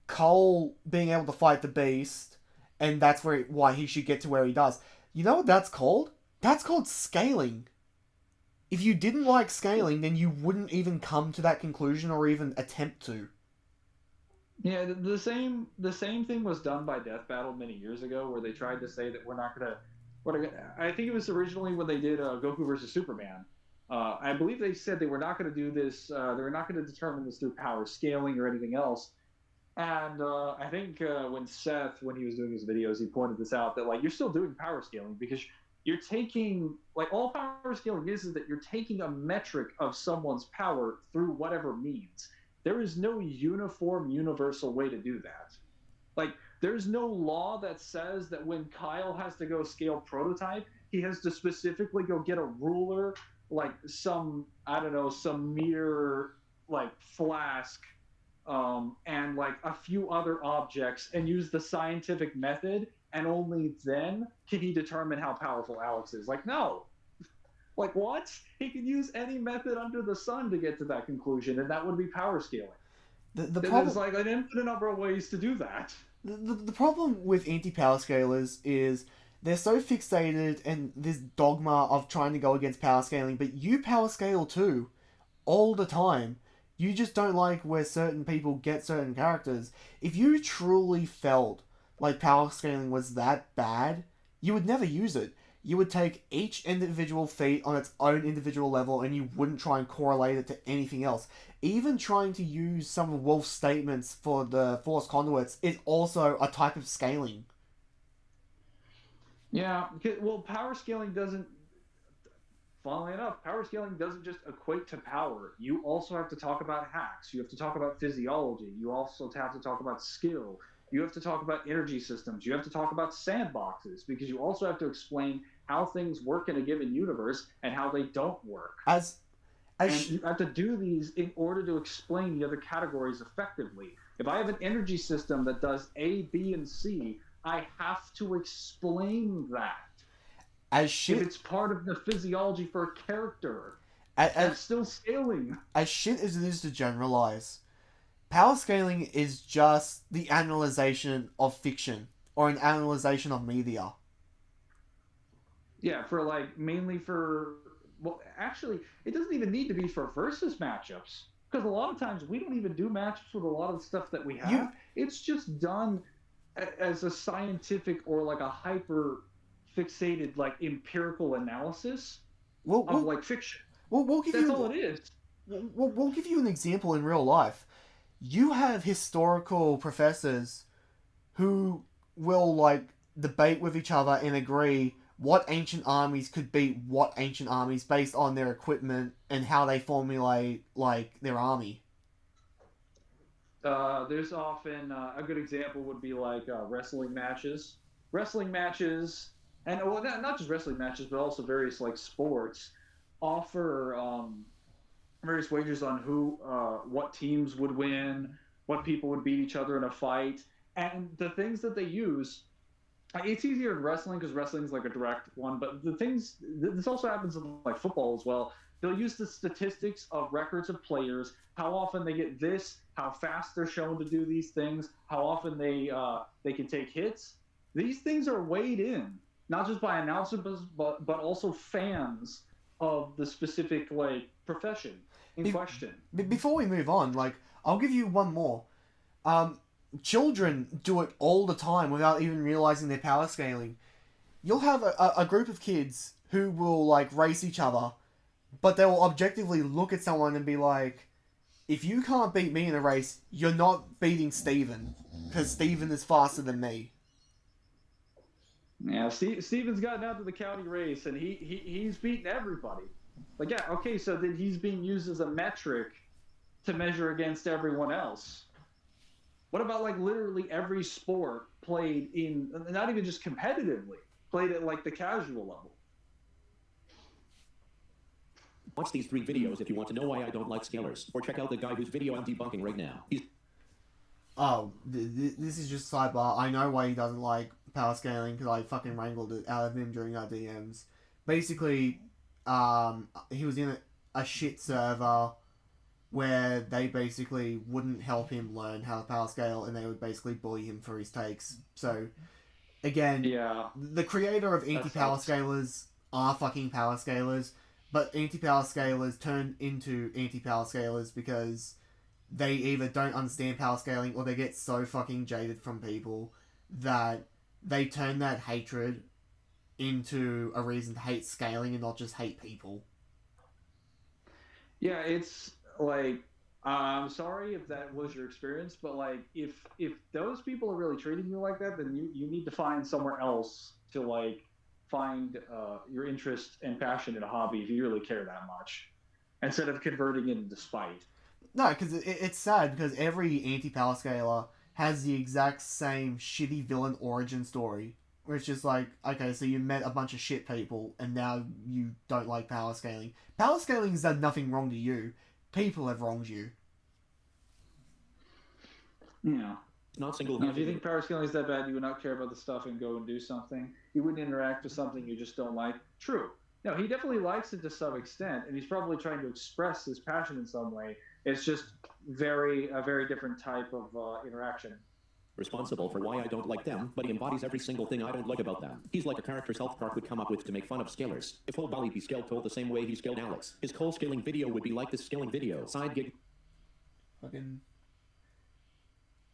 Cole being able to fight the beast, and that's why he should get to where he does. You know what that's called? That's called scaling. If you didn't like scaling, then you wouldn't even come to that conclusion or even attempt to. Yeah, the same thing was done by Death Battle many years ago, where they tried to say that we're not gonna. I think it was originally when they did Goku versus Superman. I believe they said they were not going to do this. They were not going to determine this through power scaling or anything else. And I think when Seth, when he was doing his videos, he pointed this out, that, like, you're still doing power scaling because you're taking, like, all power scaling is that you're taking a metric of someone's power through whatever means. There is no uniform, universal way to do that. Like, there's no law that says that when Kyle has to go scale prototype, he has to specifically go get a ruler, like some meter, like, flask, and, like, a few other objects, and use the scientific method, and only then can he determine how powerful Alex is. Like, no. Like, what? He could use any method under the sun to get to that conclusion, and that would be power scaling. The problem, there's, like, an infinite number of ways to do that. The problem with anti-power scalers is they're so fixated in this dogma of trying to go against power scaling, but you power scale too, all the time. You just don't like where certain people get certain characters. If you truly felt like power scaling was that bad, you would never use it. You would take each individual feat on its own individual level, and you wouldn't try and correlate it to anything else. Even trying to use some of Wolf's statements for the force conduits is also a type of scaling. Yeah, well, power scaling doesn't, funnily enough, power scaling doesn't just equate to power. You also have to talk about hacks. You have to talk about physiology. You also have to talk about skill. You have to talk about energy systems. You have to talk about sandboxes, because you also have to explain how things work in a given universe and how they don't work. You have to do these in order to explain the other categories effectively. If I have an energy system that does A, B, and C, I have to explain that. If it's part of the physiology for a character, that's still scaling. As shit as it is to generalize, Power scaling is just the analyzation of fiction or an analyzation of media. Yeah, for like mainly for well, actually, it doesn't even need to be for versus matchups because a lot of times we don't even do matchups with a lot of the stuff that we You have. It's just done as a scientific or like a hyper fixated like empirical analysis we'll of we'll, like fiction. we'll give That's you all it is. we'll give you an example in real life. You have historical professors who will like debate with each other and agree what ancient armies could beat what ancient armies based on their equipment and how they formulate like their army. There's often a good example would be like wrestling matches. Wrestling matches, and well, not just wrestling matches, but also various like sports offer various wagers on what teams would win, what people would beat each other in a fight, and the things that they use. It's easier in wrestling because wrestling is like a direct one, but the things this also happens in like football as well. They'll use the statistics of records of players, how often they get this, how fast they're shown to do these things, how often they can take hits. These things are weighed in not just by announcers but also fans of the specific like profession in question. Before we move on, like I'll give you one more. Um, Children do it all the time without even realizing they're power scaling. You'll have a group of kids who will like race each other, but they will objectively look at someone and be like, if you can't beat me in a race, you're not beating Steven, because Steven is faster than me. Yeah, Steven's gotten out to the county race and he's beaten everybody. Like, yeah, okay, so then he's being used as a metric to measure against everyone else. What about like literally every sport played in, not even just competitively, played at like the casual level? Watch these 3 videos if you want to know why I don't like scalers, or check out the guy whose video I'm debunking right now. He's Oh, this is just sidebar. I know why he doesn't like power scaling because I fucking wrangled it out of him during our DMs. Basically, he was in a shit server where they basically wouldn't help him learn how to power scale and they would basically bully him for his takes. So, again, Yeah, the creator of anti-power scalers are fucking power scalers, but anti-power scalers turn into anti-power scalers because they either don't understand power scaling or they get so fucking jaded from people that they turn that hatred into a reason to hate scaling and not just hate people. yeah, it's like I'm sorry if that was your experience, but like if those people are really treating you like that, then you need to find somewhere else to like find your interest and passion in a hobby if you really care that much, instead of converting it into spite. No, because it's sad because every anti-power scaler has the exact same shitty villain origin story. Where it's just like, okay, so you met a bunch of shit people and now you don't like power scaling. Power scaling has done nothing wrong to you. People have wronged you. Yeah. not Now, if you single-handedly. think power scaling is that bad, you would not care about the stuff and go and do something. You wouldn't interact with something you just don't like. True. No, he definitely likes it to some extent, and he's probably trying to express his passion in some way. It's just a very different type of interaction. Responsible for why I don't like them, but he embodies every single thing I don't like about them. He's like a character South Park would come up with to make fun of scalers. If whole Bali be scaled told the same way he scaled Alex, his Cole scaling video would be like this scaling video. Side gig. Fucking.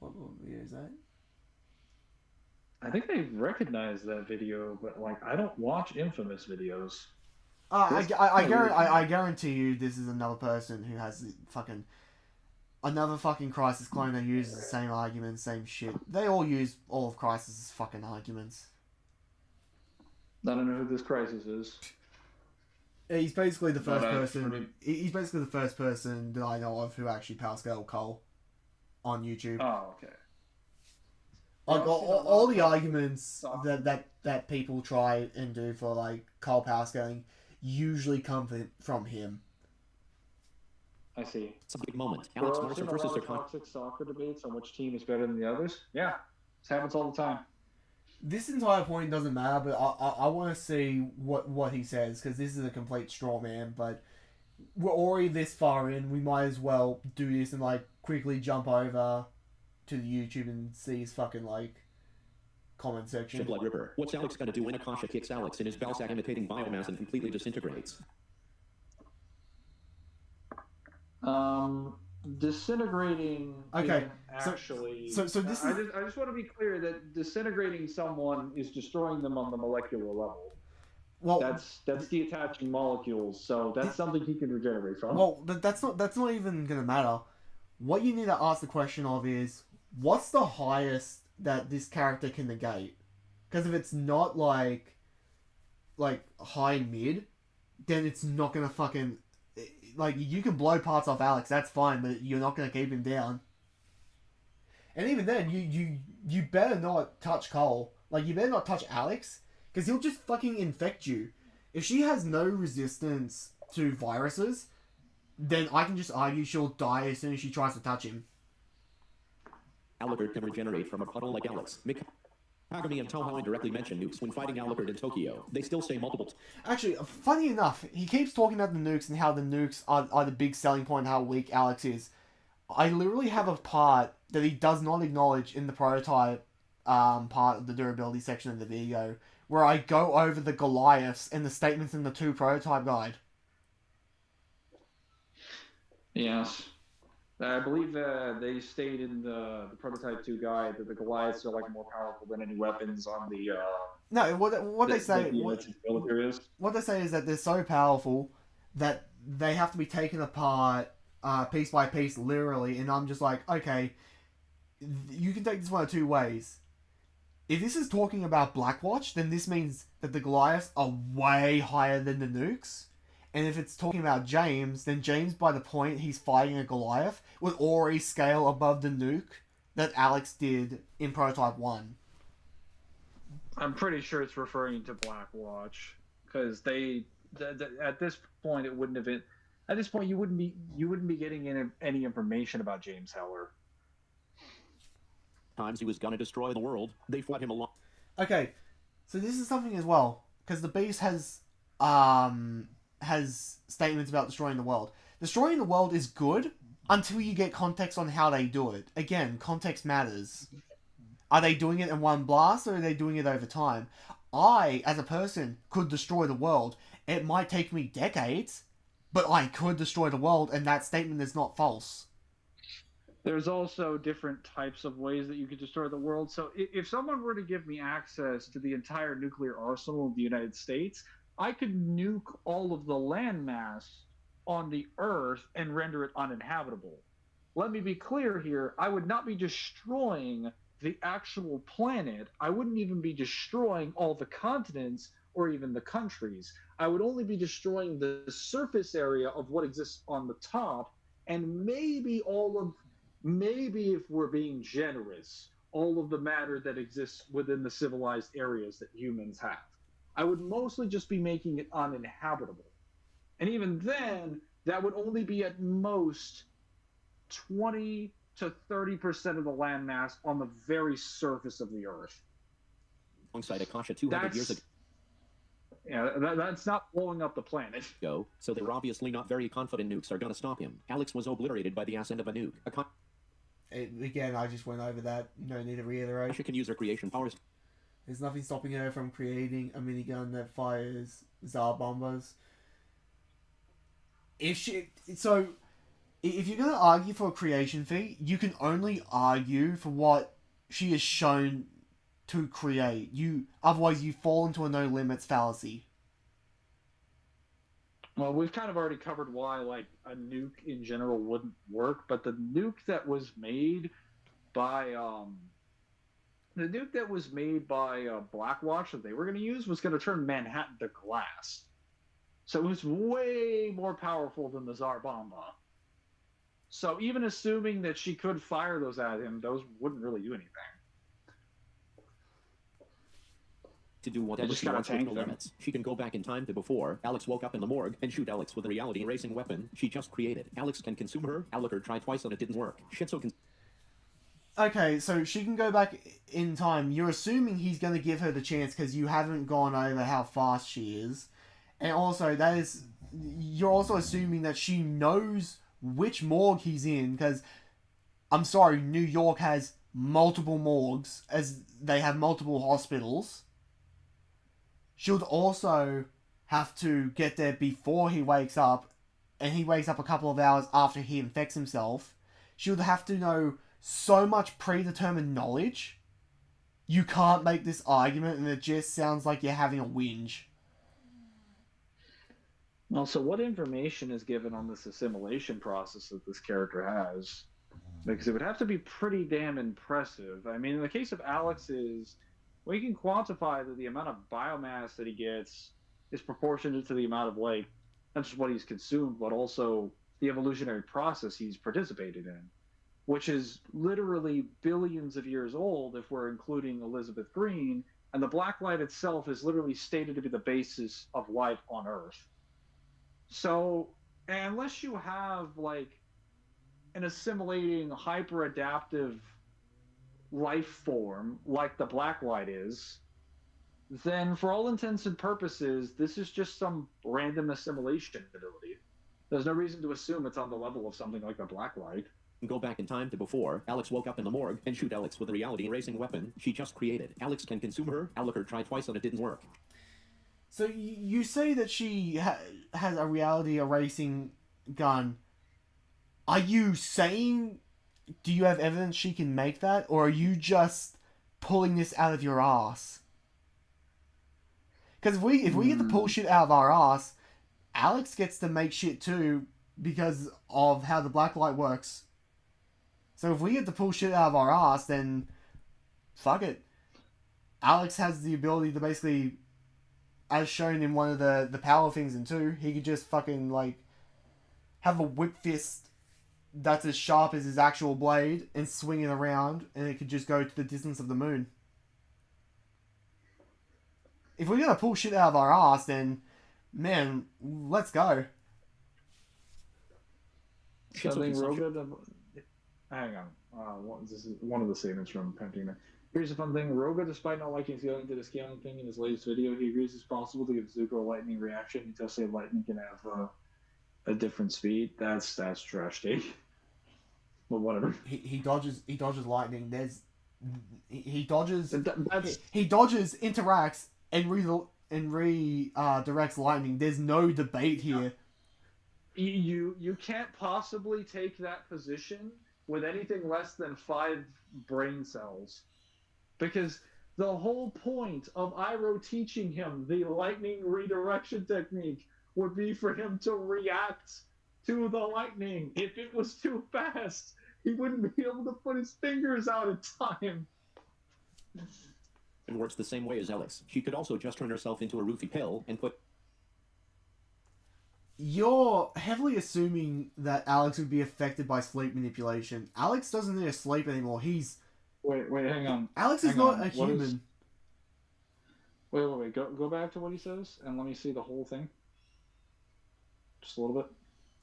What video is that? I think they recognize that video, but like I don't watch Infamous videos. I guarantee you this is another person who has fucking. Another fucking Crisis clone that uses the same arguments, same shit. They all use all of Crisis's fucking arguments. I don't know who this Crisis is. He's basically the first But person. He's basically the first person that I know of who actually power scaled Cole on YouTube. Oh, okay. Like Well, I've seen a lot all the of arguments stuff. that people try and do for like Cole power scaling usually come from him. I see. It's a big moment. We're Alex also Larson seeing a versus lot their of con. toxic soccer debates on which team is better than the others. Yeah, this happens all the time. This entire point doesn't matter, but I want to see what he says because this is a complete straw man. But we're already this far in. We might as well do this and like quickly jump over to the YouTube and see his fucking like comment section. Blood Ripper. What's Alex gonna do when Akasha kicks Alex in his ballsack imitating biomass and completely disintegrates? Disintegrating. Okay, Actually, so this I is just want to be clear that disintegrating someone is destroying them on the molecular level. well. That's detaching molecules, so that's something he can regenerate from. Well, that's not even gonna matter. What you need to ask the question of is, what's the highest that this character can negate? Because if it's not like high mid, then it's not gonna fucking like you can blow parts off Alex. That's fine, but you're not gonna keep him down. And even then, you better not touch Cole. Like you better not touch Alex, because he'll just fucking infect you. If she has no resistance to viruses, then I can just argue she'll die as soon as she tries to touch him. Alucard can regenerate from a puddle like Alex. Kagami and Toho indirectly mention nukes when fighting Alucard in Tokyo. They still say multiple Actually, funny enough, he keeps talking about the nukes and how the nukes are the big selling point, how weak Alex is. I literally have a part that he does not acknowledge in the prototype part of the durability section of the video, where I go over the Goliaths and the statements in the 2 prototype guide. Yes. I believe they state in the prototype 2 guide that the Goliaths are like more powerful than any weapons on the No, what they say military is. what they say is that they're so powerful that they have to be taken apart piece by piece, literally. And I'm just like, okay, you can take this one of 2 ways. If this is talking about Blackwatch, then this means that the Goliaths are way higher than the nukes. And if it's talking about James, then James, by the point he's fighting a Goliath, would already scale above the nuke that Alex did in Prototype 1. I'm pretty sure it's referring to Blackwatch, because at this point it wouldn't have been. At this point, you wouldn't be getting any information about James Heller. times he was gonna destroy the world. They fought him along. Okay, so this is something as well, because the Beast has statements about destroying the world. Destroying the world is good until you get context on how they do it. Again, context matters. Are they doing it in one blast, or are they doing it over time? I, as a person, could destroy the world. It might take me decades, but I could destroy the world, and that statement is not false. There's also different types of ways that you could destroy the world. So if someone were to give me access to the entire nuclear arsenal of the United States, I could nuke all of the landmass on the Earth and render it uninhabitable. Let me be clear here. I would not be destroying the actual planet. I wouldn't even be destroying all the continents or even the countries. I would only be destroying the surface area of what exists on the top, and maybe if we're being generous, all of the matter that exists within the civilized areas that humans have. I would mostly just be making it uninhabitable. And even then, that would only be at most 20 to 30% of the landmass on the very surface of the Earth. Alongside Akasha 200 years ago. Yeah, that's not blowing up the planet. So they're obviously not very confident nukes are gonna stop him. Alex was obliterated by the ascent of a nuke. Again, I just went over that. No need to reiterate. Akasha can use her creation powers. There's nothing stopping her from creating a minigun that fires Tsar bombers. If you're gonna argue for a creation feat, you can only argue for what she has shown to create. Otherwise you fall into a no limits fallacy. Well, we've kind of already covered why like a nuke in general wouldn't work, but the nuke that was made by Blackwatch that they were going to use was going to turn Manhattan to glass. So it was way more powerful than the Tsar Bomba. So even assuming that she could fire those at him, those wouldn't really do anything. To do whatever she wants with no limits. She can go back in time to before Alex woke up in the morgue and shoot Alex with a reality-erasing weapon she just created. Alex can consume her. Alucard tried twice and it didn't work. Shitso can... Okay, so she can go back in time. You're assuming he's going to give her the chance because you haven't gone over how fast she is. And also, that is you're also assuming that she knows which morgue he's in, because I'm sorry, New York has multiple morgues as they have multiple hospitals. She'll also have to get there before he wakes up, and he wakes up a couple of hours after he infects himself. She'll have to know so much predetermined knowledge. You can't make this argument, and it just sounds like you're having a whinge. Well, so what information is given on this assimilation process that this character has? Because it would have to be pretty damn impressive. I mean, in the case of Alex's, we can quantify that the amount of biomass that he gets is proportionate to the amount of, like, not just what he's consumed, but also the evolutionary process he's participated in, which is literally billions of years old if we're including Elizabeth Green, and the black light itself is literally stated to be the basis of life on Earth. So, unless you have, like, an assimilating, hyper adaptive life form like the black light is, then for all intents and purposes, this is just some random assimilation ability. There's no reason to assume it's on the level of something like the black light. Go back in time to before Alex woke up in the morgue and shoot Alex with a reality-erasing weapon she just created. Alex can consume her. Alucard tried twice and it didn't work. So you say that she has a reality erasing gun. Are you saying, do you have evidence she can make that, or are you just pulling this out of your ass? Because if we get to pull shit out of our ass, Alex gets to make shit too because of how the black light works. So if we get to pull shit out of our ass, then fuck it. Alex has the ability to basically, as shown in one of the power things in 2, he could just fucking, like, have a whip fist that's as sharp as his actual blade and swing it around, and it could just go to the distance of the moon. If we're gonna pull shit out of our ass, then, man, let's go. Something real good. Hang on. This is one of the statements from Pentina. Here's a fun thing. Roga, despite not liking scaling, did a scaling thing in his latest video. He agrees it's possible to give Zuko a lightning reaction. He does say lightning can have a different speed. That's trash take. But whatever. He dodges lightning. He dodges, interacts, and redirects lightning. There's no debate here. You can't possibly take that position with anything less than 5 brain cells. Because the whole point of Iroh teaching him the lightning redirection technique would be for him to react to the lightning. If it was too fast, he wouldn't be able to put his fingers out in time. And works the same way as Alex. She could also just turn herself into a roofie pill and put... You're heavily assuming that Alex would be affected by sleep manipulation. Alex doesn't need to sleep anymore. Wait, hang on. Alex is not a human. Wait. Go back to what he says, and let me see the whole thing. Just a little bit.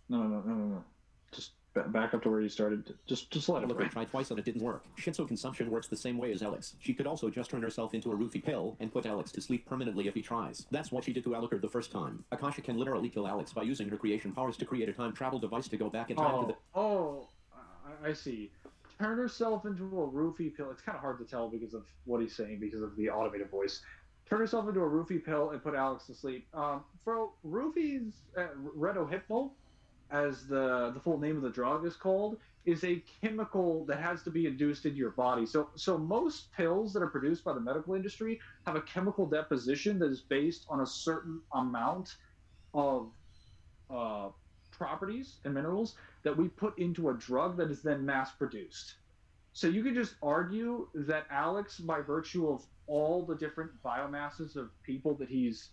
No. Just back up to where you started. Just let it. Alucard tried twice and it didn't work. Shinso consumption works the same way as Alex. She could also just turn herself into a roofie pill and put Alex to sleep permanently if he tries. That's what she did to Alucard the first time. Akasha can literally kill Alex by using her creation powers to create a time travel device to go back in time to the... I see. Turn herself into a roofie pill. It's kind of hard to tell because of what he's saying, because of the automated voice. Turn herself into a roofie pill and put Alex to sleep. For roofies, Redohypnol, as the full name of the drug is called, is a chemical that has to be induced into your body. So most pills that are produced by the medical industry have a chemical deposition that is based on a certain amount of properties and minerals that we put into a drug that is then mass produced. So you could just argue that Alex, by virtue of all the different biomasses of people that he's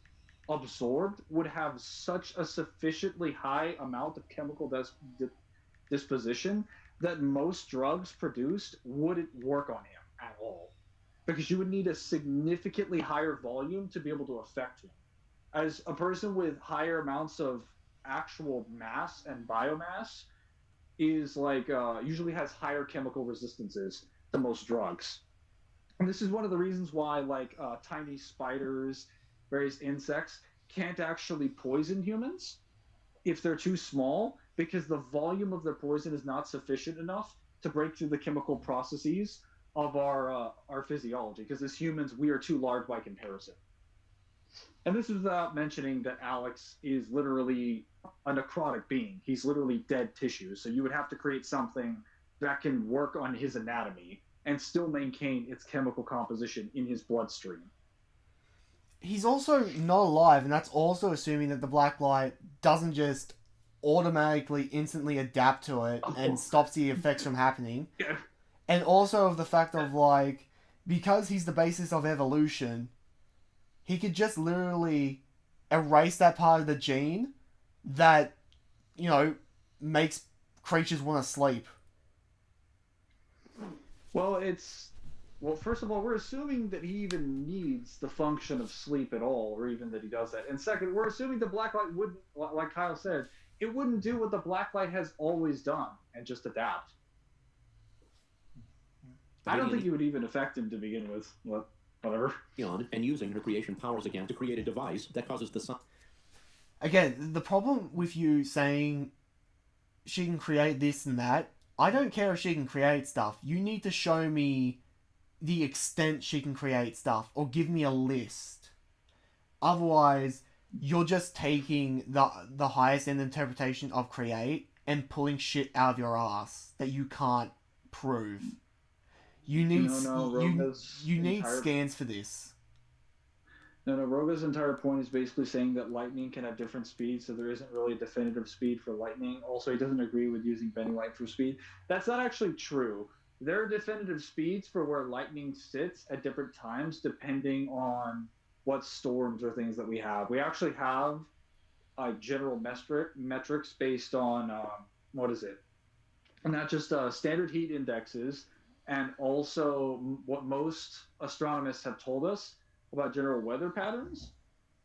absorbed, would have such a sufficiently high amount of chemical disposition that most drugs produced wouldn't work on him at all. Because you would need a significantly higher volume to be able to affect him. As a person with higher amounts of actual mass and biomass is like usually has higher chemical resistances to most drugs. And this is one of the reasons why like tiny spiders, various insects can't actually poison humans, if they're too small, because the volume of their poison is not sufficient enough to break through the chemical processes of our physiology. Because as humans, we are too large by comparison. And this is without mentioning that Alex is literally a necrotic being. He's literally dead tissue. So you would have to create something that can work on his anatomy and still maintain its chemical composition in his bloodstream. He's also not alive, and that's also assuming that the black light doesn't just automatically, instantly adapt to it and stops the effects from happening. Yeah. And also of the fact of, like, because he's the basis of evolution, he could just literally erase that part of the gene that, you know, makes creatures want to sleep. Well, first of all, we're assuming that he even needs the function of sleep at all, or even that he does that. And second, we're assuming the black light wouldn't, like Kyle said, it wouldn't do what the black light has always done and just adapt. I don't think it would even affect him to begin with. Whatever. And using her creation powers again to create a device that causes the sun. Again, the problem with you saying she can create this and that, I don't care if she can create stuff. You need to show me the extent she can create stuff, or give me a list. Otherwise, you're just taking the highest end interpretation of create and pulling shit out of your ass that you can't prove. You need you need scans for this. No, Roga's entire point is basically saying that lightning can have different speeds, so there isn't really a definitive speed for lightning. Also, he doesn't agree with using bending light for speed. That's not actually true. There are definitive speeds for where lightning sits at different times, depending on what storms or things that we have. We actually have general metrics based on, not just standard heat indexes, and also what most astronomers have told us about general weather patterns.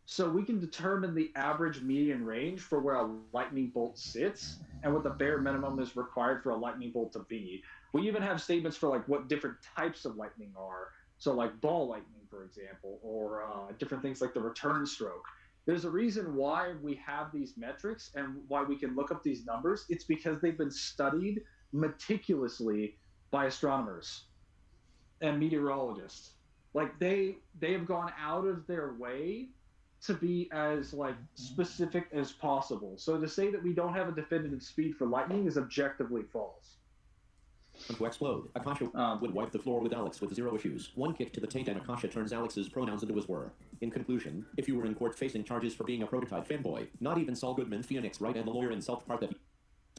So we can determine the average median range for where a lightning bolt sits and what the bare minimum is required for a lightning bolt to be. We even have statements for like what different types of lightning are. So like ball lightning, for example, or different things like the return stroke. There's a reason why we have these metrics and why we can look up these numbers. It's because they've been studied meticulously by astronomers and meteorologists. Like they have gone out of their way to be as like specific as possible. So to say that we don't have a definitive speed for lightning is objectively false. To explode, Akasha would wipe the floor with Alex with 0 issues. One kick to the taint and Akasha turns Alex's pronouns into his were. In conclusion, if you were in court facing charges for being a prototype fanboy, not even Saul Goodman Phoenix Wright and the lawyer in self part that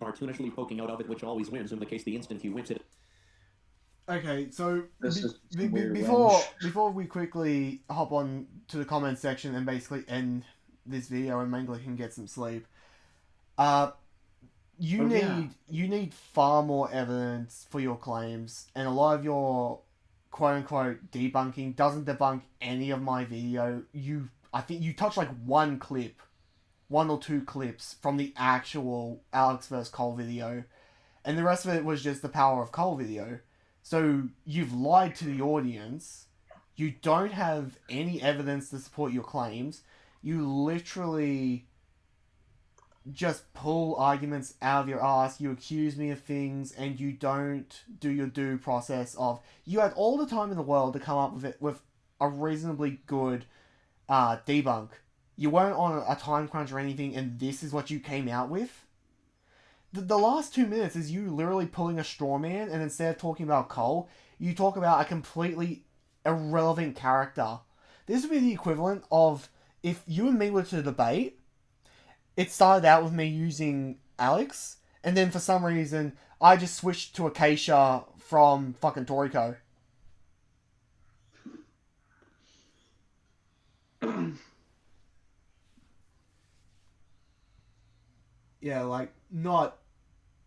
cartoonishly poking out of it which always wins in the case the instant he whips it. Okay, so before before we quickly hop on to the comment section and basically end this video and Mangler can get some sleep, you need far more evidence for your claims, and a lot of your quote unquote debunking doesn't debunk any of my video. I think you touched like one or two clips from the actual Alex vs. Cole video, and the rest of it was just the power of Cole video. So you've lied to the audience. You don't have any evidence to support your claims. You literally just pull arguments out of your ass. You accuse me of things, and you don't do your due process of. You had all the time in the world to come up with a reasonably good debunk. You weren't on a time crunch or anything, and this is what you came out with. The last 2 minutes is you literally pulling a straw man, and instead of talking about Cole, you talk about a completely irrelevant character. This would be the equivalent of if you and me were to debate. It started out with me using Alex, and then for some reason, I just switched to Acacia from fucking Toriko. Yeah, like, not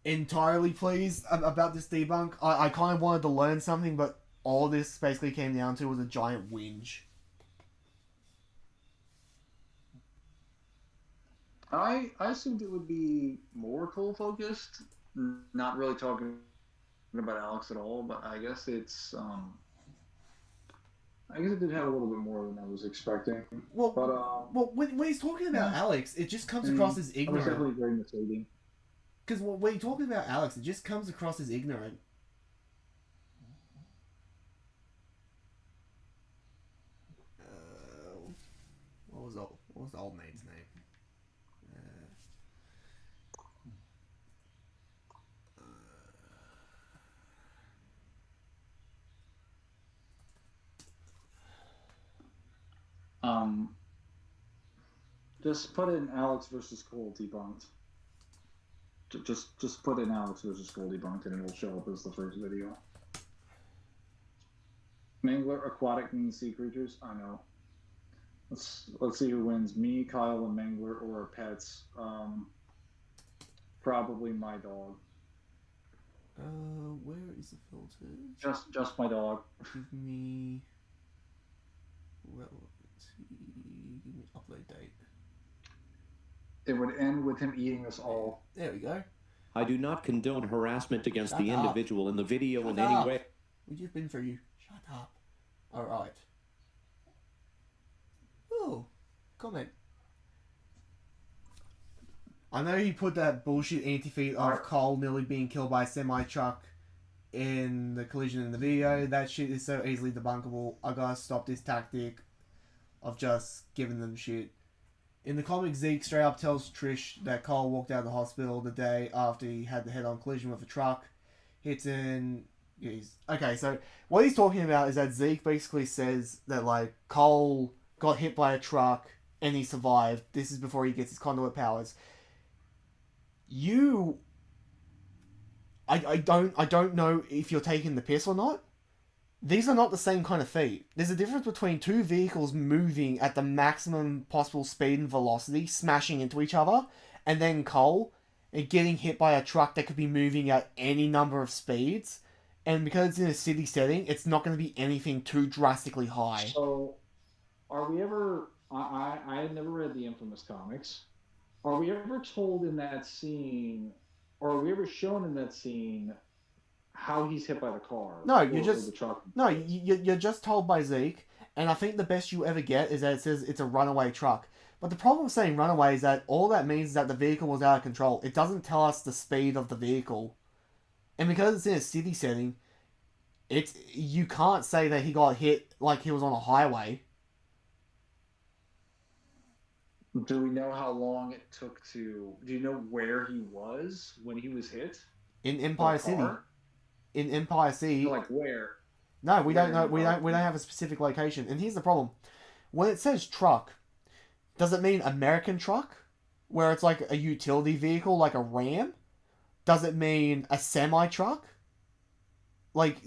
entirely pleased about this debunk. I kind of wanted to learn something, but all this basically came down to was a giant whinge. I assumed it would be more Cole focused, not really talking about Alex at all. But I guess I guess it did have a little bit more than I was expecting. Well, But well, when he's talking about Alex, it just comes across as it was ignorant. definitely very misleading. Because when you're talking about Alex, it just comes across as ignorant. What was the old mate's name? Just put in Alex versus Cole debunked. Just put in Alex versus Cole debunked, and it will show up as the first video. Mangler aquatic means sea creatures. I know. Let's see who wins. Me, Kyle, and Mangler, or our pets. Probably my dog. Where is the filters? Just my dog. Give me. Well, let's see. Give me upload date. It would end with him eating us all. There we go. I do not condone harassment against Shut the up. individual in the video Shut in any up. way. We just been for you. Shut up. Alright. Oh, comment. I know he put that bullshit anti-feat of Cole nearly being killed by a semi-truck in the collision in the video. That shit is so easily debunkable. I gotta stop this tactic of just giving them shit. In the comic, Zeke straight up tells Trish that Cole walked out of the hospital the day after he had the head-on collision with a truck. Hits in... Okay, so what he's talking about is that Zeke basically says that, like, Cole got hit by a truck and he survived. This is before he gets his conduit powers. I don't know if you're taking the piss or not. These are not the same kind of feat. There's a difference between two vehicles moving at the maximum possible speed and velocity, smashing into each other, and then Cole getting hit by a truck that could be moving at any number of speeds. And because it's in a city setting, it's not going to be anything too drastically high. So, are we ever... I had never read the Infamous comics. Are we ever told in that scene, or are we ever shown in that scene, how he's hit by the car? No, you're just told by Zeke, and I think the best you ever get is that it says it's a runaway truck. But the problem with saying runaway is that all that means is that the vehicle was out of control. It doesn't tell us the speed of the vehicle. And because it's in a city setting, you can't say that he got hit like he was on a highway. Do we know how long it took to... Do you know where he was when he was hit? In Empire City. In Empire City. Like where? No, we don't know. We don't have a specific location. And here's the problem: when it says truck, does it mean American truck, where it's like a utility vehicle, like a Ram? Does it mean a semi truck? Like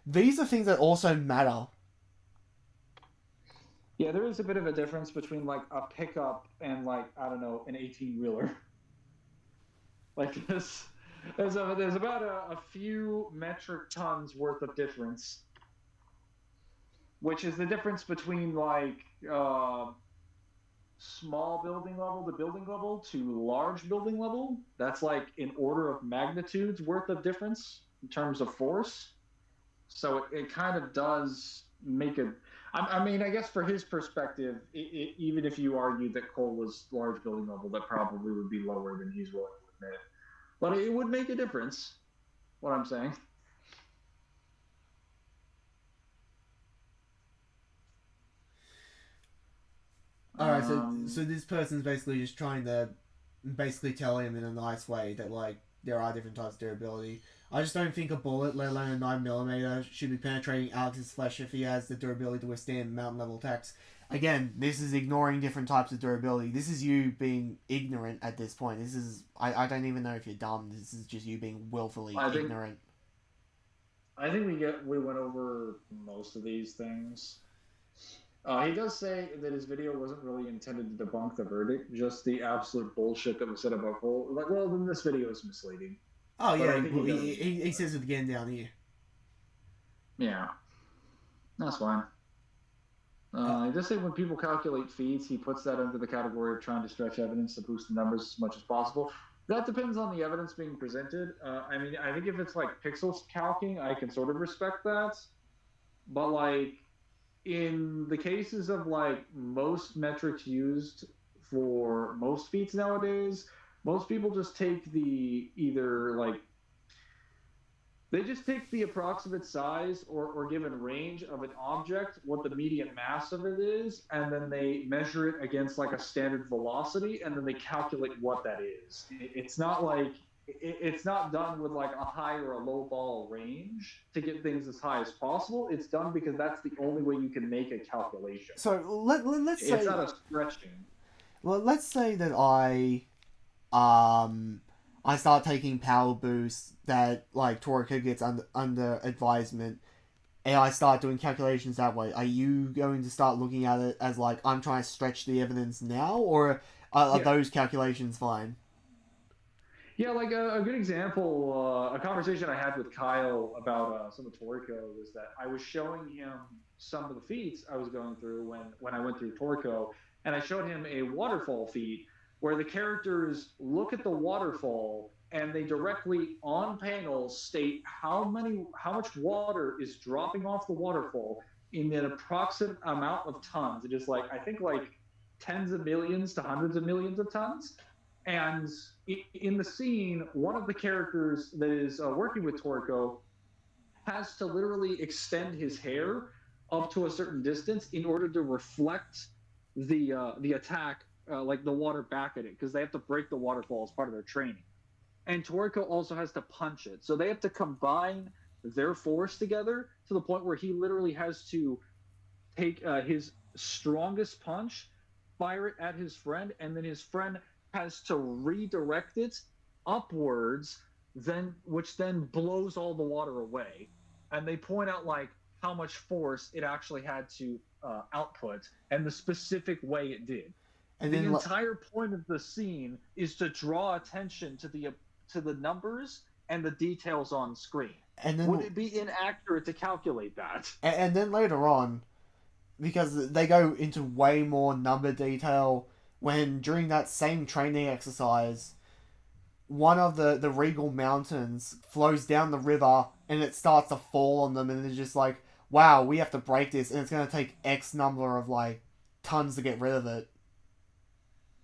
these are things that also matter. Yeah, there is a bit of a difference between like a pickup and like, I don't know, an 18-wheeler. Like this. There's about a few metric tons worth of difference, which is the difference between like small building level to building level to large building level. That's like an order of magnitudes worth of difference in terms of force. So it kind of does make it. I mean, I guess for his perspective, even if you argued that Cole was large building level, that probably would be lower than he's willing to admit. But it would make a difference, what I'm saying. Alright, so this person's basically just trying to basically tell him in a nice way that, like, there are different types of durability. I just don't think a bullet, let alone a 9mm, should be penetrating Alex's flesh if he has the durability to withstand mountain-level attacks. Again, this is ignoring different types of durability. This is you being ignorant at this point. This is... I don't even know if you're dumb. This is just you being willfully ignorant. I think we went over most of these things. He does say that his video wasn't really intended to debunk the verdict, just the absolute bullshit that was said about Cole. Like, well, then this video is misleading. Oh, yeah, he says it again down here. Yeah. That's fine. He does say when people calculate feats, he puts that under the category of trying to stretch evidence to boost the numbers as much as possible. That depends on the evidence being presented. I mean, I think if it's like pixels calking, I can sort of respect that. But, like, in the cases of like most metrics used for most feats nowadays, most people just take the either like they just take the approximate size or given range of an object, what the median mass of it is, and then they measure it against like a standard velocity, and then they calculate what that is. It's not like it's not done with like a high or a low ball range to get things as high as possible. It's done because that's the only way you can make a calculation. So let's say It's not a stretching. well, let's say that I start taking power boosts that like Toriko gets under advisement, and I start doing calculations that way. Are you going to start looking at it as like I'm trying to stretch the evidence now, or are Yeah. those calculations fine? Yeah, like a good example, a conversation I had with Kyle about some of Toriko was that I was showing him some of the feats I was going through when I went through Toriko, and I showed him a waterfall feat where the characters look at the waterfall and they directly on panels state how much water is dropping off the waterfall in an approximate amount of tons. It is like I think like tens of millions to hundreds of millions of tons. And in the scene, one of the characters that is working with Toriko has to literally extend his hair up to a certain distance in order to reflect the attack, like the water back at it, because they have to break the waterfall as part of their training. And Toriko also has to punch it, so they have to combine their force together to the point where he literally has to take his strongest punch, fire it at his friend, and then his friend has to redirect it upwards, which then blows all the water away. And they point out like how much force it actually had to output and the specific way it did. And the entire point of the scene is to draw attention to the numbers and the details on screen. And then, would it be inaccurate to calculate that? And then later on, because they go into way more number detail, when during that same training exercise, one of the Regal Mountains flows down the river and it starts to fall on them, and they're just like, wow, we have to break this, and it's going to take X number of like tons to get rid of it.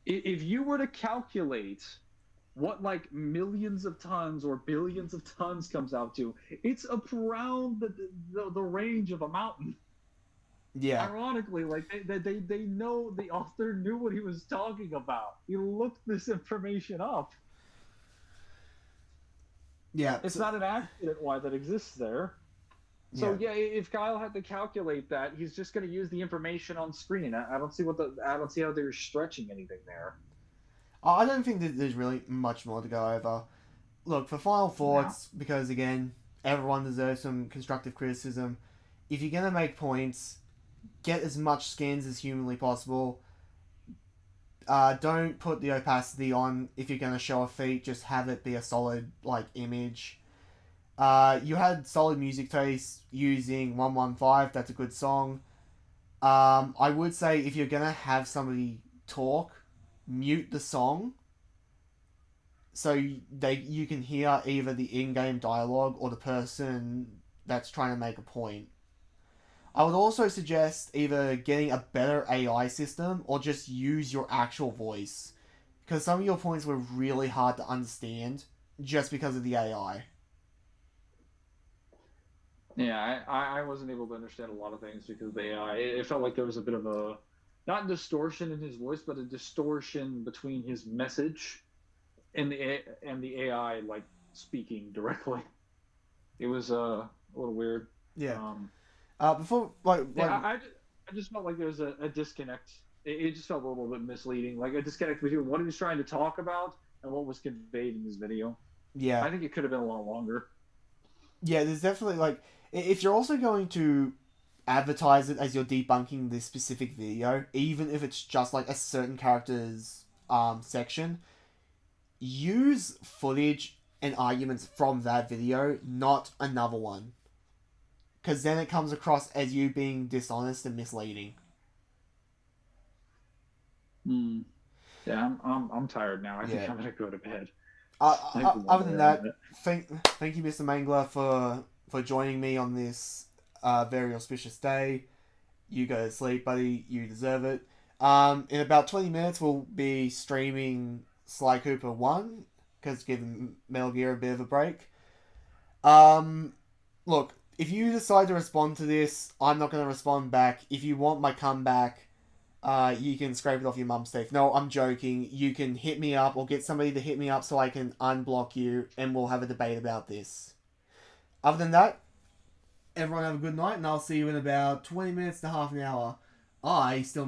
If you were to calculate what like millions of tons or billions of tons comes out to, it's around the range of a mountain. Yeah. Ironically, like they know the author knew what he was talking about. He looked this information up. Yeah. It's not an accident why that exists there. So yeah, if Kyle had to calculate that, he's just going to use the information on screen. I don't see how they're stretching anything there. I don't think that there's really much more to go over. Look, for final thoughts, because again, everyone deserves some constructive criticism. If you're going to make points, get as much scans as humanly possible. Don't put the opacity on if you're going to show a feat. Just have it be a solid like image. You had solid music taste using 115. That's a good song. I would say if you're going to have somebody talk, mute the song so you can hear either the in-game dialogue or the person that's trying to make a point. I would also suggest either getting a better AI system or just use your actual voice, because some of your points were really hard to understand just because of the AI. Yeah, I wasn't able to understand a lot of things because of the AI. It felt like there was a bit of a, not distortion in his voice, but a distortion between his message and the AI like speaking directly. It was a little weird. Yeah. Before like I just felt like there was a disconnect. It just felt a little bit misleading, like a disconnect between what he was trying to talk about and what was conveyed in his video. Yeah. I think it could have been a lot longer. Yeah, there's definitely like, if you're also going to advertise it as you're debunking this specific video, even if it's just like a certain character's section, use footage and arguments from that video, not another one. Because then it comes across as you being dishonest and misleading. Yeah, I'm tired now. I think I'm gonna go to bed. Other than that, thank you, Mr. Mangler, for joining me on this very auspicious day. You go to sleep, buddy. You deserve it. In about 20 minutes, we'll be streaming Sly Cooper 1, because giving Metal Gear a bit of a break. Look, if you decide to respond to this, I'm not going to respond back. If you want my comeback, you can scrape it off your mum's teeth. No, I'm joking. You can hit me up or get somebody to hit me up so I can unblock you, and we'll have a debate about this. Other than that, everyone have a good night, and I'll see you in about 20 minutes to half an hour. I still